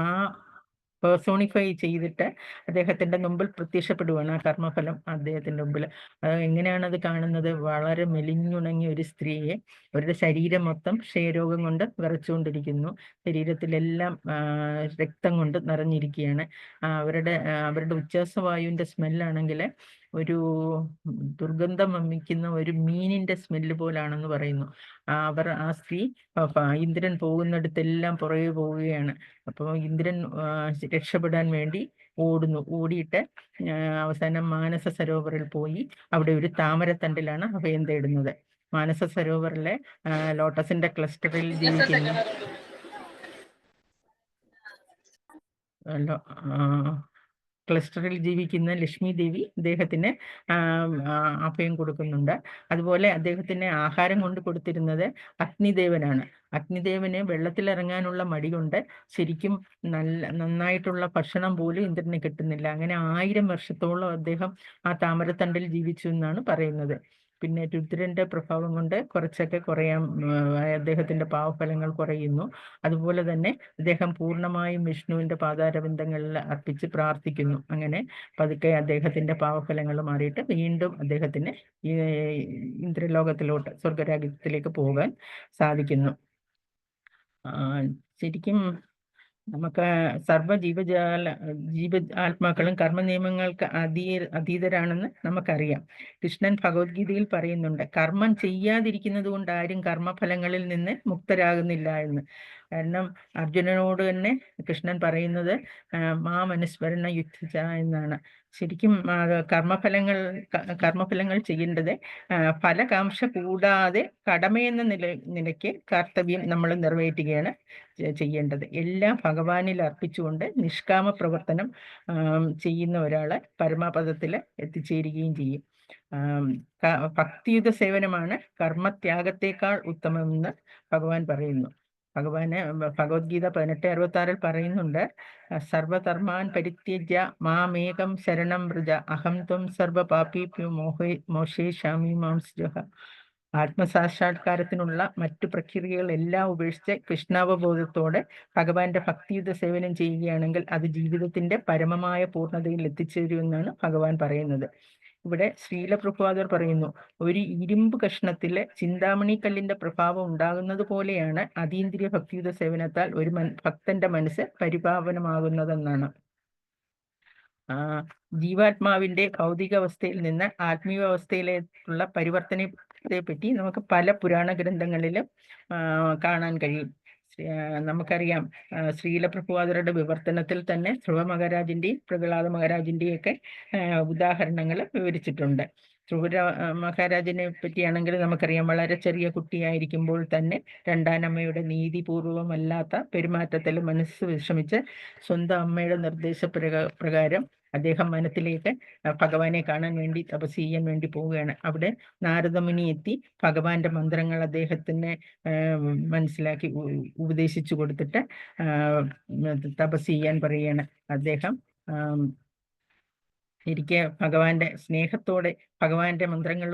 പേഴ്സോണിഫൈ ചെയ്തിട്ട് അദ്ദേഹത്തിന്റെ മുമ്പിൽ പ്രത്യക്ഷപ്പെടുവാണ് ആ കർമ്മഫലം അദ്ദേഹത്തിന്റെ മുമ്പിൽ. എങ്ങനെയാണ് അത് കാണുന്നത്? വളരെ മെലിഞ്ഞുണങ്ങിയ ഒരു സ്ത്രീയെ, അവരുടെ ശരീരം മൊത്തം ക്ഷയരോഗം കൊണ്ട് വിറച്ചുകൊണ്ടിരിക്കുന്നു, ശരീരത്തിലെല്ലാം രക്തം കൊണ്ട് നിറഞ്ഞിരിക്കുകയാണ്. അവരുടെ ഉച്ഛ്വാസവായുവിന്റെ സ്മെല്ലാണെങ്കിൽ ഒരു ദുർഗന്ധം വമിക്കുന്ന ഒരു മീനിന്റെ സ്മെല്ല് പോലാണെന്ന് പറയുന്നു. ആ സ്ത്രീ ഇന്ദ്രൻ പോകുന്നിടത്തെല്ലാം പുറകെ പോവുകയാണ്. അപ്പോൾ ഇന്ദ്രൻ രക്ഷപ്പെടാൻ വേണ്ടി ഓടിയിട്ട് അവസാനം മാനസ സരോവറിൽ പോയി അവിടെ ഒരു താമരത്തണ്ടിലാണ് അഭയം തേടുന്നത്. മാനസ സരോവറിലെ ലോട്ടസിന്റെ ക്ലസ്റ്ററിൽ ജീവിക്കുന്ന ലക്ഷ്മി ദേവി അദ്ദേഹത്തിന് അഭയം കൊടുക്കുന്നുണ്ട്. അതുപോലെ അദ്ദേഹത്തിന് ആഹാരം കൊണ്ട് കൊടുത്തിരുന്നത് അഗ്നിദേവനാണ്. അഗ്നിദേവന് വെള്ളത്തിലിറങ്ങാനുള്ള മടി കൊണ്ട് ശരിക്കും നന്നായിട്ടുള്ള ഭക്ഷണം പോലും ഇന്ദ്രന് കിട്ടുന്നില്ല. അങ്ങനെ 1000 വർഷത്തോളം അദ്ദേഹം ആ താമരത്തണ്ടിൽ ജീവിച്ചു എന്നാണ് പറയുന്നത്. പിന്നെ രുദ്രന്റെ പ്രഭാവം കൊണ്ട് കുറച്ചൊക്കെ കുറയാൻ അദ്ദേഹത്തിന്റെ പാവഫലങ്ങൾ കുറയുന്നു. അതുപോലെ തന്നെ അദ്ദേഹം പൂർണ്ണമായും വിഷ്ണുവിന്റെ പാതാരബന്ധങ്ങളിൽ അർപ്പിച്ച് പ്രാർത്ഥിക്കുന്നു. അങ്ങനെ പതുക്കെ അദ്ദേഹത്തിന്റെ പാവഫലങ്ങൾ മാറിയിട്ട് വീണ്ടും അദ്ദേഹത്തിന് ഇന്ദ്രലോകത്തിലോട്ട്, സ്വർഗരാജ്യത്തിലേക്ക് പോകാൻ സാധിക്കുന്നു. ശരിക്കും നമുക്ക് ആത്മാക്കളും കർമ്മ നിയമങ്ങൾക്ക് അതീതരാണെന്ന് നമുക്കറിയാം. കൃഷ്ണൻ ഭഗവത്ഗീതയിൽ പറയുന്നുണ്ട്, കർമ്മം ചെയ്യാതിരിക്കുന്നത് കൊണ്ട് ആരും കർമ്മഫലങ്ങളിൽ നിന്ന് മുക്തരാകുന്നില്ല എന്ന്. കാരണം അർജുനനോട് തന്നെ കൃഷ്ണൻ പറയുന്നത് മാമനുസ്മരണ യുദ്ധ എന്നാണ്. ശരിക്കും കർമ്മഫലങ്ങൾ ചെയ്യേണ്ടത് ഫലകാംക്ഷ കൂടാതെ കടമയെന്ന നിലയ്ക്ക് കർത്തവ്യം നമ്മൾ നിറവേറ്റുകയാണ് ചെയ്യേണ്ടത്. എല്ലാം ഭഗവാനിൽ അർപ്പിച്ചുകൊണ്ട് നിഷ്കാമ പ്രവർത്തനം ചെയ്യുന്ന ഒരാള് പരമപദത്തിൽ എത്തിച്ചേരുകയും ചെയ്യും. ഭക്തിയുത സേവനമാണ് കർമ്മത്യാഗത്തെക്കാൾ ഉത്തമമെന്ന് ഭഗവാൻ പറയുന്നു. ഭഗവത്ഗീത 18:66 പറയുന്നുണ്ട്, സർവധർമാൻ പരിത്യജ്യ മാമേകം ശരണം വ്രജ അഹം ത്വം സർവ പാപേഭ്യോ മോക്ഷയിഷ്യാമി മാം ശുചഃ. ആത്മസാക്ഷാത്കാരത്തിനുള്ള മറ്റു പ്രക്രിയകളെല്ലാം ഉപേക്ഷിച്ച് കൃഷ്ണാവബോധത്തോടെ ഭഗവാന്റെ ഭക്തിയുത സേവനം ചെയ്യുകയാണെങ്കിൽ അത് ജീവിതത്തിന്റെ പരമമായ പൂർണ്ണതയിൽ എത്തിച്ചേരുമെന്നാണ് ഭഗവാൻ പറയുന്നത്. ഇവിടെ ശ്രീലപ്രഭുപാദർ പറയുന്നു, ഒരു ഇരുമ്പ് കഷ്ണത്തിലെ ചിന്താമണി കല്ലിന്റെ പ്രഭാവം ഉണ്ടാകുന്നത് പോലെയാണ് അതീന്ദ്രിയ ഭക്തിയുത സേവനത്താൽ ഒരു ഭക്തന്റെ മനസ്സ് പരിപാവനമാകുന്നതെന്നാണ്. ജീവാത്മാവിന്റെ ഭൗതിക അവസ്ഥയിൽ നിന്ന് ആത്മീയാവസ്ഥയിലേക്കുള്ള പരിവർത്തനത്തെ പറ്റി നമുക്ക് പല പുരാണ ഗ്രന്ഥങ്ങളിലും കാണാൻ കഴിയും. നമുക്കറിയാം, ശ്രീലപ്രഭുപാദരുടെ വിവർത്തനത്തിൽ തന്നെ ധ്രുവ മഹാരാജിന്റെയും പ്രഹ്ലാദ മഹാരാജിന്റെയും ഒക്കെ ഉദാഹരണങ്ങൾ വിവരിച്ചിട്ടുണ്ട്. ധ്രുവ മഹാരാജിനെ പറ്റിയാണെങ്കിൽ നമുക്കറിയാം, വളരെ ചെറിയ കുട്ടിയായിരിക്കുമ്പോൾ തന്നെ രണ്ടാനമ്മയുടെ നീതിപൂർവമല്ലാത്ത പെരുമാറ്റത്തിൽ മനസ്സ് വിഷമിച്ച് സ്വന്തം അമ്മയുടെ നിർദ്ദേശപ്രകാരം അദ്ദേഹം വനത്തിലേക്ക് ഭഗവാനെ കാണാൻ വേണ്ടി തപസ് ചെയ്യാൻ വേണ്ടി പോവുകയാണ്. അവിടെ നാരദമുനി എത്തി ഭഗവാന്റെ മന്ത്രങ്ങൾ അദ്ദേഹത്തിന് മനസ്സിലാക്കി ഉപദേശിച്ചു കൊടുത്തിട്ട് തപസ് ചെയ്യാൻ പറയുകയാണ്. അദ്ദേഹം ശരിക്ക് ഭഗവാന്റെ സ്നേഹത്തോടെ ഭഗവാന്റെ മന്ത്രങ്ങൾ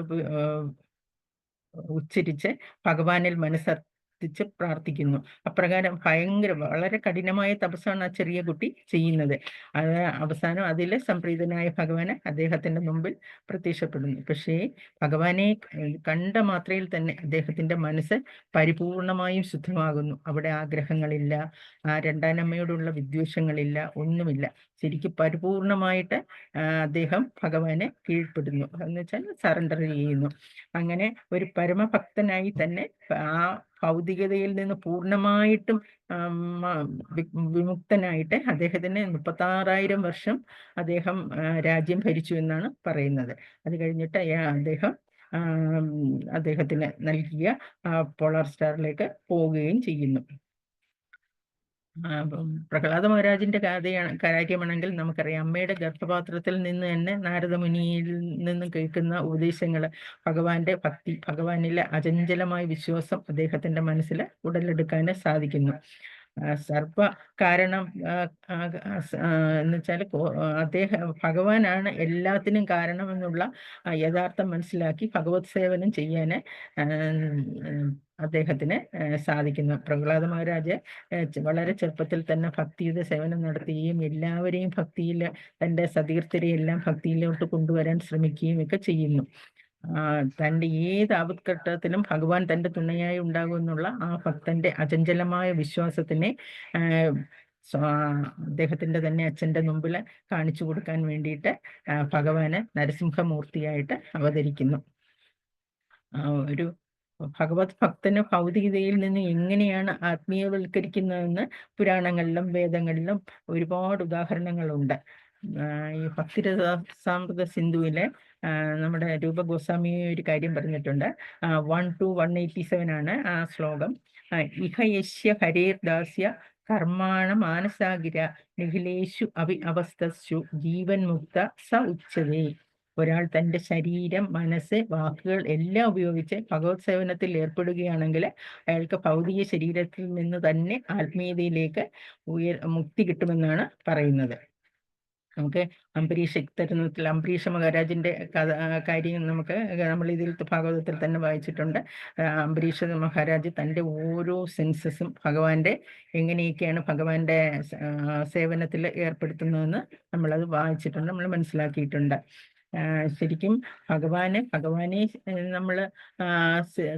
ഉച്ചരിച്ച് ഭഗവാനിൽ മനസ്സർപ്പിച്ച് പ്രാർത്ഥിക്കുന്നു. അപ്രകാരം വളരെ കഠിനമായ തപസ്സാണ് ആ ചെറിയ കുട്ടി ചെയ്യുന്നത്. അത് അവസാനം അതിൽ സംപ്രീതനായ ഭഗവാന് അദ്ദേഹത്തിന്റെ മുമ്പിൽ പ്രത്യക്ഷപ്പെടുന്നു. പക്ഷേ ഭഗവാനെ കണ്ട മാത്രയിൽ തന്നെ അദ്ദേഹത്തിന്റെ മനസ്സ് പരിപൂർണമായും ശുദ്ധമാകുന്നു. അവിടെ ആഗ്രഹങ്ങളില്ല, രണ്ടാനമ്മയോടുള്ള വിദ്വേഷങ്ങളില്ല, ഒന്നുമില്ല. ശരിക്കും പരിപൂർണമായിട്ട് അദ്ദേഹം ഭഗവാനെ കീഴ്പ്പെടുന്നു, എന്ന് വെച്ചാൽ സറണ്ടർ ചെയ്യുന്നു. അങ്ങനെ ഒരു പരമഭക്തനായി തന്നെ ആ ഭൗതികതയിൽ നിന്ന് പൂർണ്ണമായിട്ടും വിമുക്തനായിട്ട് അദ്ദേഹത്തിന് 36,000 വർഷം അദ്ദേഹം രാജ്യം ഭരിച്ചു എന്നാണ് പറയുന്നത്. അത് കഴിഞ്ഞിട്ട് അദ്ദേഹത്തിന് നൽകിയ പോളാർ സ്റ്റാറിലേക്ക് പോവുകയും ചെയ്യുന്നു. പ്രഹ്ലാദ മഹാരാജിന്റെ കാര്യമാണെങ്കിൽ നമുക്കറിയാം, അമ്മയുടെ ഗർഭപാത്രത്തിൽ നിന്ന് തന്നെ നാരദമുനിയിൽ നിന്ന് കേൾക്കുന്ന ഉപദേശങ്ങൾ, ഭഗവാന്റെ ഭക്തി, ഭഗവാനിലെ അചഞ്ചലമായ വിശ്വാസം അദ്ദേഹത്തിന്റെ മനസ്സിൽ ഉടലെടുക്കാൻ സാധിക്കുന്നു. സർപ്പ കാരണം എന്ന് വെച്ചാൽ ഭഗവാനാണ് എല്ലാത്തിനും കാരണമെന്നുള്ള യഥാർത്ഥം മനസ്സിലാക്കി ഭഗവത് സേവനം ചെയ്യാൻ അദ്ദേഹത്തിന് സാധിക്കുന്നു. പ്രഹ്ലാദ മഹാരാജ് വളരെ ചെറുപ്പത്തിൽ തന്നെ ഭക്തിയുടെ സേവനം നടത്തുകയും എല്ലാവരെയും ഭക്തിയിൽ, തൻ്റെ സതീർത്ഥരെയെല്ലാം ഭക്തിയിലോട്ട് കൊണ്ടുവരാൻ ശ്രമിക്കുകയും ഒക്കെ ചെയ്യുന്നു. തൻ്റെ ഏത് ആപത്ഘട്ടത്തിലും ഭഗവാൻ തൻ്റെ തുണയായി ഉണ്ടാകുമെന്നുള്ള ആ ഭക്തന്റെ അചഞ്ചലമായ വിശ്വാസത്തിനെ അദ്ദേഹത്തിന്റെ തന്നെ അച്ഛന്റെ മുമ്പിൽ കാണിച്ചു കൊടുക്കാൻ വേണ്ടിയിട്ട് ഭഗവാന് നരസിംഹമൂർത്തിയായിട്ട് അവതരിക്കുന്നു. ഒരു ഭഗവത് ഭക്തന് ഭൗതികതയിൽ നിന്ന് എങ്ങനെയാണ് ആത്മീയവൽക്കരിക്കുന്നതെന്ന് പുരാണങ്ങളിലും വേദങ്ങളിലും ഒരുപാട് ഉദാഹരണങ്ങളുണ്ട്. ഈ ഭക്തിരസാമൃത സിന്ധുവിലെ നമ്മുടെ രൂപ ഗോസ്വാമി ഒരു കാര്യം പറഞ്ഞിട്ടുണ്ട്. 1 to 187 ആണ് ആ ശ്ലോകം. ഇഹ യസ്യ ഹരേർ ദാസ്യ കർമാണ മാനസാഗിര നിഖിലേഷു അവസ്ഥസ്സു ജീവൻ മുക്ത സ ഉച്ചതേ. ഒരാൾ തൻ്റെ ശരീരം, മനസ്സ്, വാക്കുകൾ എല്ലാം ഉപയോഗിച്ച് ഭഗവത് സേവനത്തിൽ ഏർപ്പെടുകയാണെങ്കിൽ അയാൾക്ക് ഭൗതിക ശരീരത്തിൽ നിന്ന് തന്നെ ആത്മീയതയിലേക്ക് മുക്തി കിട്ടുമെന്നാണ് പറയുന്നത്. നമുക്ക് അംബരീഷ മഹാരാജിന്റെ കാര്യം നമ്മൾ ഇതിൽ ഭാഗവതത്തിൽ തന്നെ വായിച്ചിട്ടുണ്ട്. അംബരീഷ മഹാരാജ് തൻ്റെ ഓരോ സെൻസസും എങ്ങനെയൊക്കെയാണ് ഭഗവാന്റെ സേവനത്തിൽ ഏർപ്പെടുത്തുന്നതെന്ന് നമ്മളത് വായിച്ചിട്ടുണ്ട്, നമ്മൾ മനസ്സിലാക്കിയിട്ടുണ്ട്. ശരിക്കും ഭഗവാനെ നമ്മൾ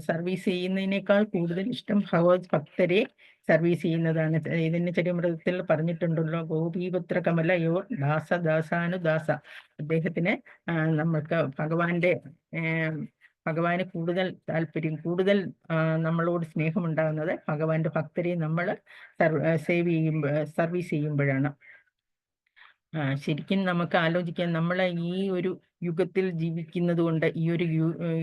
സർവീസ് ചെയ്യുന്നതിനേക്കാൾ കൂടുതൽ ഇഷ്ടം ഭഗവത് ഭക്തരെ സർവീസ് ചെയ്യുന്നതാണ്. ഇതിന് ചരിമൃതത്തിൽ പറഞ്ഞിട്ടുണ്ടല്ലോ, ഗോപീപുത്ര കമലയോ ദാസാനുദാസ. അദ്ദേഹത്തിന് നമ്മൾക്ക് ഭഗവാന് കൂടുതൽ താല്പര്യം, കൂടുതൽ നമ്മളോട് സ്നേഹമുണ്ടാകുന്നത് ഭഗവാന്റെ ഭക്തരെ നമ്മൾ സർവീസ് ചെയ്യുമ്പോഴാണ്. ശരിക്കും നമുക്ക് ആലോചിക്കാം, നമ്മൾ ഈ ഒരു യുഗത്തിൽ ജീവിക്കുന്നത് കൊണ്ട്, ഈ ഒരു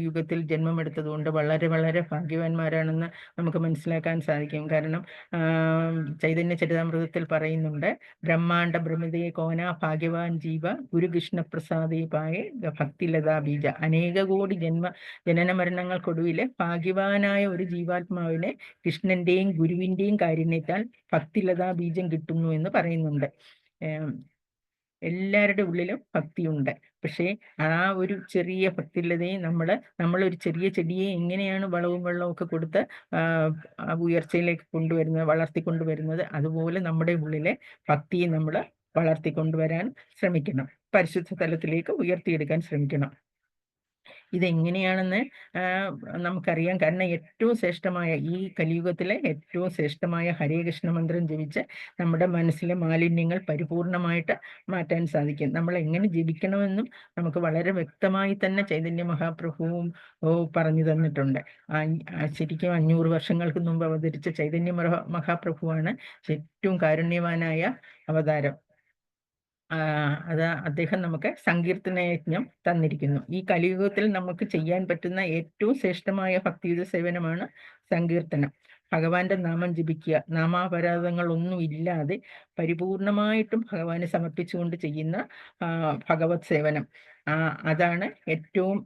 യുഗത്തിൽ ജന്മമെടുത്തത് കൊണ്ട് വളരെ വളരെ ഭാഗ്യവാന്മാരാണെന്ന് നമുക്ക് മനസ്സിലാക്കാൻ സാധിക്കും. കാരണം ചൈതന്യ ചരിതാമൃതത്തിൽ പറയുന്നുണ്ട്, ബ്രഹ്മാണ്ഡ ബ്രഹ്മതയെ കോന ഭാഗ്യവാൻ ജീവ ഗുരുകൃഷ്ണ പ്രസാദീപായ ഭക്തിലതാ ബീജ. അനേക കോടി ജനന മരണങ്ങൾക്കൊടുവില് ഭാഗ്യവാനായ ഒരു ജീവാത്മാവിനെ കൃഷ്ണന്റെയും ഗുരുവിന്റെയും കാരുണ്യത്താൽ ഭക്തിലതാ ബീജം കിട്ടുന്നു എന്ന് പറയുന്നുണ്ട്. എല്ലാവരുടെ ഉള്ളിലും ഭക്തിയുണ്ട്. പക്ഷേ ആ ഒരു ചെറിയ ഭക്തിലതയെ നമ്മളൊരു ചെറിയ ചെടിയെ എങ്ങനെയാണ് വളവും വെള്ളവും ഒക്കെ കൊടുത്ത് ഉയർച്ചയിലേക്ക് വളർത്തിക്കൊണ്ടുവരുന്നത്, അതുപോലെ നമ്മുടെ ഉള്ളിലെ ഭക്തിയെ നമ്മൾ വളർത്തിക്കൊണ്ടുവരാൻ ശ്രമിക്കണം, പരിശുദ്ധ തലത്തിലേക്ക് ഉയർത്തിയെടുക്കാൻ ശ്രമിക്കണം. ഇതെങ്ങനെയാണെന്ന് നമുക്കറിയാം. കാരണം ഏറ്റവും ശ്രേഷ്ഠമായ ഈ കലിയുഗത്തിലെ ഏറ്റവും ശ്രേഷ്ഠമായ ഹരേ കൃഷ്ണ മന്ത്രം ജപിച്ച് നമ്മുടെ മനസ്സിലെ മാലിന്യങ്ങൾ പരിപൂർണമായിട്ട് മാറ്റാൻ സാധിക്കും. നമ്മൾ എങ്ങനെ ജപിക്കണമെന്നും നമുക്ക് വളരെ വ്യക്തമായി തന്നെ ചൈതന്യ മഹാപ്രഭുവും പറഞ്ഞു തന്നിട്ടുണ്ട്. ശരിക്കും 500 വർഷങ്ങൾക്ക് മുമ്പ് അവതരിച്ച ചൈതന്യ മഹാപ്രഭുവാണ് ഏറ്റവും കാരുണ്യവാനായ അവതാരം. അദ്ദേഹം നമുക്ക് സങ്കീർത്തനയജ്ഞം തന്നിരിക്കുന്നു. ഈ കലിയുഗത്തിൽ നമുക്ക് ചെയ്യാൻ പറ്റുന്ന ഏറ്റവും ശ്രേഷ്ഠമായ ഭക്തിയുത സേവനമാണ് സങ്കീർത്തനം. ഭഗവാന്റെ നാമം ജപിക്കുക, നാമാപരാധങ്ങളൊന്നും ഇല്ലാതെ പരിപൂർണമായിട്ടും ഭഗവാനെ സമർപ്പിച്ചുകൊണ്ട് ചെയ്യുന്ന ഭഗവത് സേവനം, അതാണ് ഏറ്റവും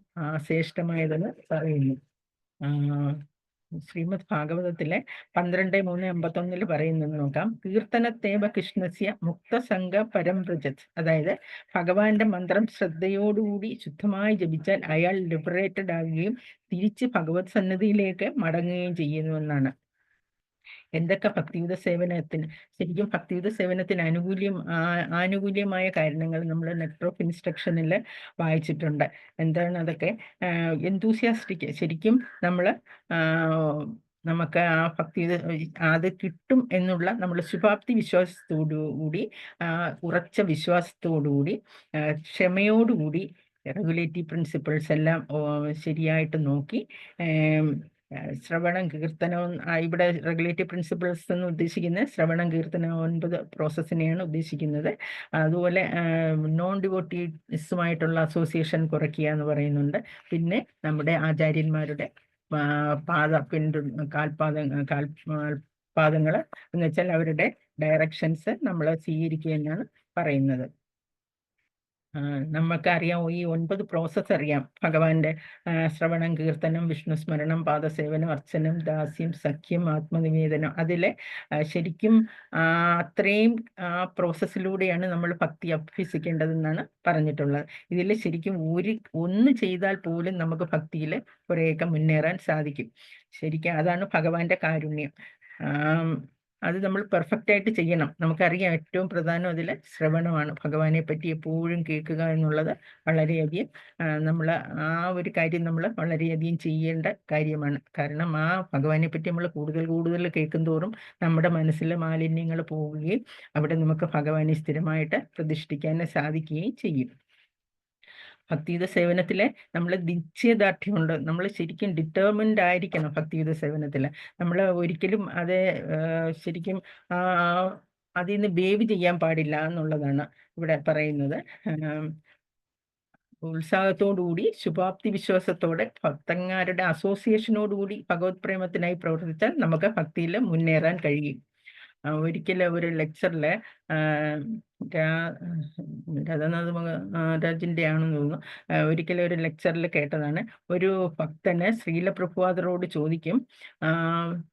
ശ്രേഷ്ഠമായതെന്ന് പറയുന്നു. ശ്രീമദ് ഭാഗവതത്തിലെ 12:3:51 പറയുന്നത് നോക്കാം. കീർത്തനത്തേവ കൃഷ്ണസ്യ മുക്തസംഗ പരംവ്രജത്. അതായത് ഭഗവാന്റെ മന്ത്രം ശ്രദ്ധയോടുകൂടി ശുദ്ധമായി ജപിച്ചാൽ അയാൾ ലിബറേറ്റഡ് ആകുകയും തിരിച്ച് ഭഗവത് സന്നിധിയിലേക്ക് മടങ്ങുകയും ചെയ്യുന്നുവെന്നാണ്. എന്തൊക്കെ ഭക്തിയുത സേവനത്തിന്, ശരിക്കും ഭക്തിയുത സേവനത്തിന് ആനുകൂല്യമായ കാരണങ്ങൾ നമ്മൾ നെറ്റർ ഓഫ് ഇൻസ്ട്രക്ഷനിൽ വായിച്ചിട്ടുണ്ട്. എന്താണ് അതൊക്കെ? എന്തൂസിയാസ്റ്റിക്, ശരിക്കും നമുക്ക് ആ ഭക്തിയുത അത് കിട്ടും എന്നുള്ള നമ്മൾ ശുഭാപ്തി വിശ്വാസത്തോടുകൂടി, ഉറച്ച വിശ്വാസത്തോടുകൂടി, ക്ഷമയോടുകൂടി റെഗുലേറ്റീവ് പ്രിൻസിപ്പിൾസ് എല്ലാം ശരിയായിട്ട് നോക്കി ശ്രവണം കീർത്തനവും ഇവിടെ റെഗുലേറ്ററി പ്രിൻസിപ്പിൾസ് എന്ന് ഉദ്ദേശിക്കുന്നത് ശ്രവണം കീർത്തനം 9 പ്രോസസ്സിനെയാണ് ഉദ്ദേശിക്കുന്നത്. അതുപോലെ നോൺ ഡിവോട്ടീസുമായിട്ടുള്ള അസോസിയേഷൻ കുറയ്ക്കുക എന്ന് പറയുന്നുണ്ട്. പിന്നെ നമ്മുടെ ആചാര്യന്മാരുടെ കാൽപാദങ്ങൾ എന്ന് വെച്ചാൽ അവരുടെ ഡയറക്ഷൻസ് നമ്മൾ സ്വീകരിക്കുക എന്നാണ് പറയുന്നത്. നമുക്കറിയാം ഈ 9 പ്രോസസ്സ് അറിയാം. ഭഗവാന്റെ ശ്രവണം കീർത്തനം വിഷ്ണു സ്മരണം പാദസേവനം അർച്ചനം ദാസ്യം സഖ്യം ആത്മനിവേദനം. അതിലെ ശരിക്കും അത്രയും പ്രോസസ്സിലൂടെയാണ് നമ്മൾ ഭക്തി അഭ്യസിക്കേണ്ടതെന്നാണ് പറഞ്ഞിട്ടുള്ളത്. ഇതിൽ ശരിക്കും ഒന്ന് ചെയ്താൽ പോലും നമുക്ക് ഭക്തിയിൽ കുറേയൊക്കെ മുന്നേറാൻ സാധിക്കും. ശരിക്കും അതാണ് ഭഗവാന്റെ കാരുണ്യം. അത് നമ്മൾ പെർഫെക്റ്റ് ആയിട്ട് ചെയ്യണം. നമുക്കറിയാം ഏറ്റവും പ്രധാനം അതിൽ ശ്രവണമാണ്. ഭഗവാനെ പറ്റി എപ്പോഴും കേൾക്കുക എന്നുള്ളത് വളരെയധികം നമ്മൾ ആ ഒരു കാര്യം നമ്മൾ വളരെയധികം ചെയ്യേണ്ട കാര്യമാണ്. കാരണം ആ ഭഗവാനെ പറ്റി നമ്മൾ കൂടുതൽ കേൾക്കും തോറും നമ്മുടെ മനസ്സിൽ മാലിന്യങ്ങൾ പോവുകയും അവിടെ നമുക്ക് ഭഗവാനെ സ്ഥിരമായിട്ട് പ്രതിഷ്ഠിക്കാൻ സാധിക്കുകയും ചെയ്യും. ഭക്തിയുത സേവനത്തിലെ നമ്മൾ നിശ്ചയദാർഢ്യമുണ്ട്. നമ്മൾ ശരിക്കും ഡിറ്റർമിൻഡ് ആയിരിക്കണം ഭക്തിയുത സേവനത്തിൽ. നമ്മൾ ഒരിക്കലും അത് ശരിക്കും അതിൽ നിന്ന് ബേവ് ചെയ്യാൻ പാടില്ല എന്നുള്ളതാണ് ഇവിടെ പറയുന്നത്. ഉത്സാഹത്തോടുകൂടി ശുഭാപ്തി വിശ്വാസത്തോടെ ഭക്തന്മാരുടെ അസോസിയേഷനോടുകൂടി ഭഗവത് പ്രേമത്തിനായി പ്രവർത്തിച്ചാൽ നമുക്ക് ഭക്തിയിൽ മുന്നേറാൻ കഴിയും. ഒരിക്കലും ഒരു ലെക്ചറില് രാധാനാഥ് രാജിന്റെ ആണെന്ന് തോന്നുന്നു. ഒരിക്കലും ഒരു ലെക്ചറിൽ കേട്ടതാണ്. ഒരു ഭക്തന് ശ്രീല പ്രഭുപാദരോട് ചോദിക്കും,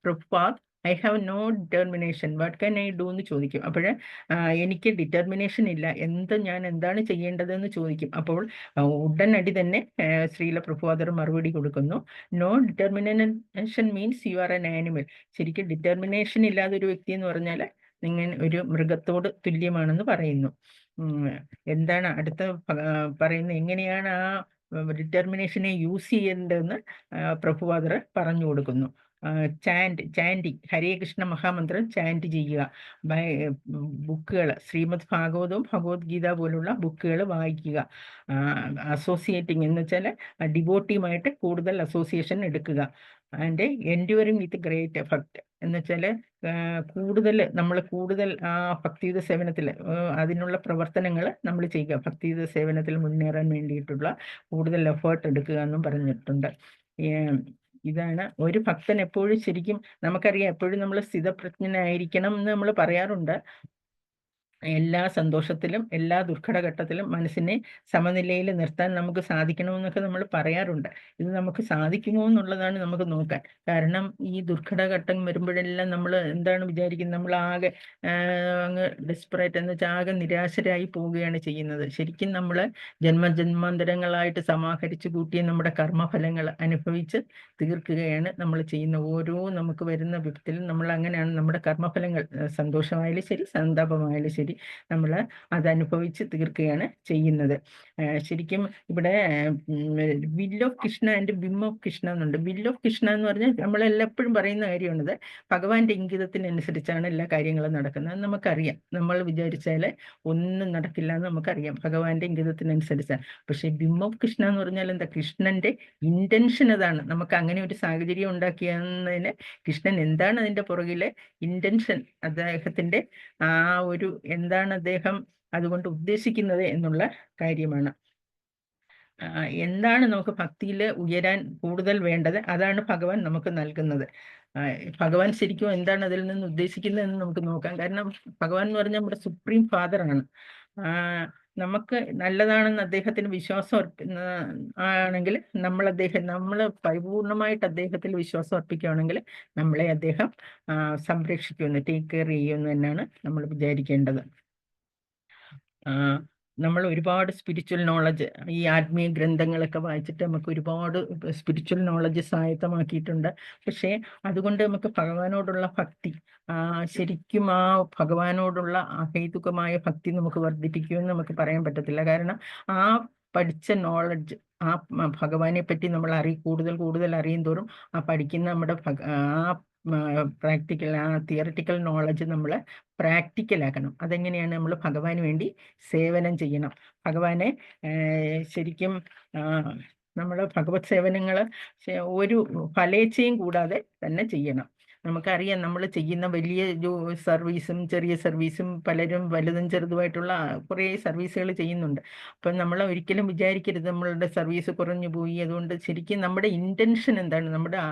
Prabhupad I have no determination, what can I do എന്ന് ചോദിക്കും. അപ്പോൾ എനിക്ക് ഡിറ്റർമിനേഷൻ ഇല്ല, ഞാൻ എന്താണ് ചെയ്യേണ്ടതെന്ന് ചോദിക്കും. അപ്പോൾ ഉടനടി തന്നെ ശ്രീല പ്രഭുപാദർ മറുപടി കൊടുക്കുന്നു, no determination means you are an animal. ശരിക്കും ഡിറ്റർമിനേഷൻ ഇല്ലാതെ ഒരു വ്യക്തി എന്ന് പറഞ്ഞാൽ നിങ്ങൾ ഒരു മൃഗത്തോട് തുല്യമാണെന്ന് പറയുന്നു. എന്താണ് അടുത്ത പറയുന്നത്, എങ്ങനെയാണ് ആ ഡിറ്റർമിനേഷനെ യൂസ് ചെയ്യേണ്ടതെന്ന് പ്രഭുപാദർ പറഞ്ഞു കൊടുക്കുന്നു. ചാൻഡിങ് ഹരേ കൃഷ്ണ മഹാമന്ത്രം ചാൻറ്റ് ചെയ്യുക. ബുക്കുകൾ ശ്രീമദ് ഭാഗവതവും ഭഗവത്ഗീത പോലുള്ള ബുക്കുകൾ വായിക്കുക. അസോസിയേറ്റിംഗ് എന്ന് വെച്ചാൽ ഡിവോട്ടിയുമായിട്ട് കൂടുതൽ അസോസിയേഷൻ എടുക്കുക. And enduring with great effect എന്ന് വെച്ചാൽ നമ്മൾ കൂടുതൽ ആ ഭക്തിയുത സേവനത്തിൽ അതിനുള്ള പ്രവർത്തനങ്ങൾ നമ്മൾ ചെയ്യുക. ഭക്തിയുത സേവനത്തിൽ മുന്നേറാൻ വേണ്ടിയിട്ടുള്ള കൂടുതൽ എഫേർട്ട് എടുക്കുക എന്നും പറഞ്ഞിട്ടുണ്ട്. ഇതാണ് ഒരു ഭക്തൻ എപ്പോഴും ശരിക്കും നമുക്കറിയാം, എപ്പോഴും നമ്മൾ സ്ഥിതപ്രജ്ഞനായിരിക്കണം എന്ന് നമ്മൾ പറയാറുണ്ട്. എല്ലാ സന്തോഷത്തിലും എല്ലാ ദുർഘടഘട്ടത്തിലും മനസ്സിനെ സമനിലയിൽ നിർത്താൻ നമുക്ക് സാധിക്കണമെന്നൊക്കെ നമ്മൾ പറയാറുണ്ട്. ഇത് നമുക്ക് സാധിക്കുമോ എന്നുള്ളതാണ് നമുക്ക് നോക്കാൻ. കാരണം ഈ ദുർഘടഘട്ടം വരുമ്പോഴെല്ലാം നമ്മൾ എന്താണ് വിചാരിക്കുന്നത്, നമ്മൾ ആകെ അങ്ങ് ഡിസ്പറേറ്റ് എന്ന് വെച്ചാൽ ആകെ നിരാശരായി പോവുകയാണ് ചെയ്യുന്നത്. ശരിക്കും നമ്മൾ ജന്മജന്മാന്തരങ്ങളായിട്ട് സമാഹരിച്ചു കൂട്ടിയ നമ്മുടെ കർമ്മഫലങ്ങൾ അനുഭവിച്ച് തീർക്കുകയാണ് നമ്മൾ ചെയ്യുന്ന ഓരോ നമുക്ക് വരുന്ന വിപത്തിലും. നമ്മൾ അങ്ങനെയാണ് നമ്മുടെ കർമ്മഫലങ്ങൾ, സന്തോഷമായാലും ശരി സന്താപമായാലും ശരി, നമ്മൾ അതനുഭവിച്ച് തീർക്കുകയാണ് ചെയ്യുന്നത്. ശരിക്കും ഇവിടെ will of Krishna and whim of Krishna എന്നുണ്ട്. വിൽ ഓഫ് കൃഷ്ണ എന്ന് പറഞ്ഞാൽ നമ്മളെല്ലാപ്പോഴും പറയുന്ന കാര്യമാണിത്. ഭഗവാന്റെ ഇംഗിതത്തിനനുസരിച്ചാണ് എല്ലാ കാര്യങ്ങളും നടക്കുന്നത്. നമുക്കറിയാം, നമ്മൾ വിചാരിച്ചാൽ ഒന്നും നടക്കില്ല എന്ന് നമുക്കറിയാം, ഭഗവാന്റെ ഇംഗിതത്തിനനുസരിച്ചാണ്. പക്ഷെ വിം ഓഫ് കൃഷ്ണ എന്ന് പറഞ്ഞാൽ എന്താ, കൃഷ്ണന്റെ ഇന്റൻഷൻ അതാണ്. നമുക്ക് അങ്ങനെ ഒരു സാഹചര്യം ഉണ്ടാക്കിയതിന് കൃഷ്ണൻ എന്താണ് അതിന്റെ പുറകിലെ ഇന്റൻഷൻ, അദ്ദേഹത്തിന്റെ ആ ഒരു എന്താണ് അദ്ദേഹം അതുകൊണ്ട് ഉദ്ദേശിക്കുന്നത് എന്നുള്ള കാര്യമാണ്. എന്താണ് നമുക്ക് ഭക്തിയിൽ ഉയരാൻ കൂടുതൽ വേണ്ടത്, അതാണ് ഭഗവാൻ നമുക്ക് നൽകുന്നത്. ഭഗവാൻ ശരിക്കും എന്താണ് അതിൽ നിന്ന് ഉദ്ദേശിക്കുന്നതെന്ന് നമുക്ക് നോക്കാം. കാരണം ഭഗവാൻ എന്ന് പറഞ്ഞാൽ നമ്മുടെ സുപ്രീം ഫാദറാണ്. നമുക്ക് നല്ലതാണെന്ന് അദ്ദേഹത്തിന് വിശ്വാസം ആണെങ്കിൽ നമ്മൾ പരിപൂർണമായിട്ട് അദ്ദേഹത്തിൽ വിശ്വാസം അർപ്പിക്കുകയാണെങ്കിൽ നമ്മളെ അദ്ദേഹം സംരക്ഷിക്കുമെന്ന്, ടേക്ക് കെയർ ചെയ്യുമെന്ന് തന്നെയാണ് നമ്മൾ വിചാരിക്കേണ്ടത്. നമ്മൾ ഒരുപാട് സ്പിരിച്വൽ നോളജ്, ഈ ആത്മീയ ഗ്രന്ഥങ്ങളൊക്കെ വായിച്ചിട്ട് നമുക്ക് ഒരുപാട് സ്പിരിച്വൽ നോളജ് സ്വായത്തമാക്കിയിട്ടുണ്ട്. പക്ഷേ അതുകൊണ്ട് നമുക്ക് ഭഗവാനോടുള്ള ഭക്തി, ശരിക്കും ആ ഭഗവാനോടുള്ള അഹൈതുകമായ ഭക്തി നമുക്ക് വർദ്ധിപ്പിക്കുമെന്ന് നമുക്ക് പറയാൻ പറ്റത്തില്ല. കാരണം ആ പഠിച്ച നോളജ്, ആ ഭഗവാനെ പറ്റി നമ്മൾ കൂടുതൽ അറിയും തോറും ആ പഠിക്കുന്ന നമ്മുടെ തിയറിറ്റിക്കൽ നോളജ് നമ്മൾ പ്രാക്ടിക്കലാക്കണം. അതെങ്ങനെയാണ്, നമ്മൾ ഭഗവാന് വേണ്ടി സേവനം ചെയ്യണം. ഭഗവാനെ ശരിക്കും നമ്മൾ ഭഗവത് സേവനങ്ങൾ ഒരു ഫലേച്ഛയും കൂടാതെ തന്നെ ചെയ്യണം. നമുക്കറിയാം നമ്മൾ ചെയ്യുന്ന വലിയ സർവീസും ചെറിയ സർവീസും പലരും വലുതും ചെറുതുമായിട്ടുള്ള കുറേ സർവീസുകൾ ചെയ്യുന്നുണ്ട്. അപ്പം നമ്മൾ ഒരിക്കലും വിചാരിക്കരുത് നമ്മളുടെ സർവീസ് കുറഞ്ഞു പോയി. അതുകൊണ്ട് ശരിക്കും നമ്മുടെ ഇൻറ്റൻഷൻ എന്താണ്, നമ്മുടെ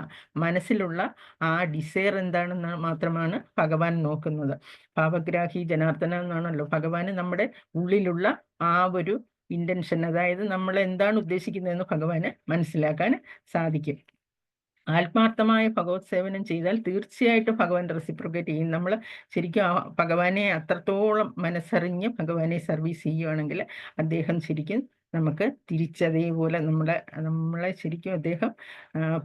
മനസ്സിലുള്ള ആ ഡിസയർ എന്താണെന്ന് മാത്രമാണ് ഭഗവാൻ നോക്കുന്നത്. ഭാവഗ്രാഹി ജനാർദ്ദന എന്നാണല്ലോ ഭഗവാന് നമ്മുടെ ഉള്ളിലുള്ള ആ ഒരു ഇൻറ്റൻഷൻ, അതായത് നമ്മൾ എന്താണ് ഉദ്ദേശിക്കുന്നതെന്ന് ഭഗവാന് മനസ്സിലാക്കാൻ സാധിക്കും. ആത്മാർത്ഥമായ ഭഗവത് സേവനം ചെയ്താൽ തീർച്ചയായിട്ടും ഭഗവാൻ റെസിപ്രോക്കേറ്റ് ചെയ്യും. നമ്മൾ ശരിക്കും ഭഗവാനെ അത്രത്തോളം മനസ്സറിഞ്ഞ് ഭഗവാനെ സർവീസ് ചെയ്യുകയാണെങ്കിൽ അദ്ദേഹം ശരിക്കും നമുക്ക് തിരിച്ചതേപോലെ നമ്മളെ ശരിക്കും അദ്ദേഹം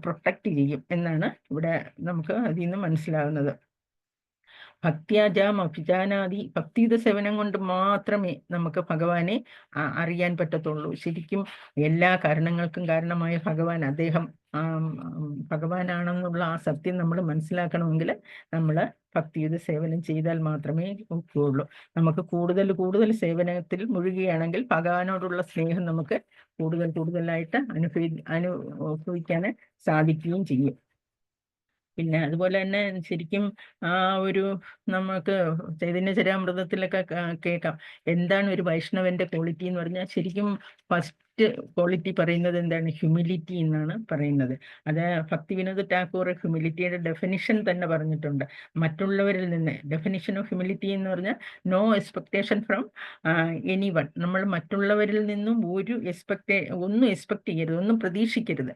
പ്രൊട്ടക്റ്റ് ചെയ്യും എന്നാണ് ഇവിടെ നമുക്ക് അതിൽ നിന്ന് മനസ്സിലാകുന്നത്. ഭക്ത്യാജാം അഭിജാനാദി, ഭക്തിയുടെ സേവനം കൊണ്ട് മാത്രമേ നമുക്ക് ഭഗവാനെ അറിയാൻ പറ്റത്തുള്ളൂ. ശരിക്കും എല്ലാ കാരണങ്ങൾക്കും കാരണമായ ഭഗവാൻ, അദ്ദേഹം ഭഗവാനാണെന്നുള്ള ആ സത്യം നമ്മൾ മനസ്സിലാക്കണമെങ്കിൽ നമ്മൾ ഭക്തിയുടെ സേവനം ചെയ്താൽ മാത്രമേ ഒക്കുകയുള്ളൂ. നമുക്ക് കൂടുതൽ കൂടുതൽ സേവനത്തിൽ മുഴുകുകയാണെങ്കിൽ ഭഗവാനോടുള്ള സ്നേഹം നമുക്ക് കൂടുതലായിട്ട് അനുഭവിക്കാൻ സാധിക്കുകയും ചെയ്യും. പിന്നെ അതുപോലെ തന്നെ ശരിക്കും ആ ഒരു നമുക്ക് ചൈതന്യ ചരിതാമൃതത്തിലൊക്കെ കേൾക്കാം എന്താണ് ഒരു വൈഷ്ണവന്റെ ക്വാളിറ്റി എന്ന് പറഞ്ഞാൽ. ശരിക്കും ഫസ്റ്റ് ക്വാളിറ്റി പറയുന്നത് എന്താണ്? ഹ്യൂമിലിറ്റി എന്നാണ് പറയുന്നത്. അത് ഭക്തിവിനോദ് ടാക്കൂർ ഹ്യൂമിലിറ്റിയുടെ ഡെഫിനിഷൻ തന്നെ പറഞ്ഞിട്ടുണ്ട്. മറ്റുള്ളവരിൽ നിന്ന് ഡെഫിനിഷൻ ഓഫ് ഹ്യൂമിലിറ്റി എന്ന് പറഞ്ഞാൽ no expectation from anyone. നമ്മൾ മറ്റുള്ളവരിൽ നിന്നും ഒന്നും എക്സ്പെക്ട് ചെയ്യരുത്, ഒന്നും പ്രതീക്ഷിക്കരുത്.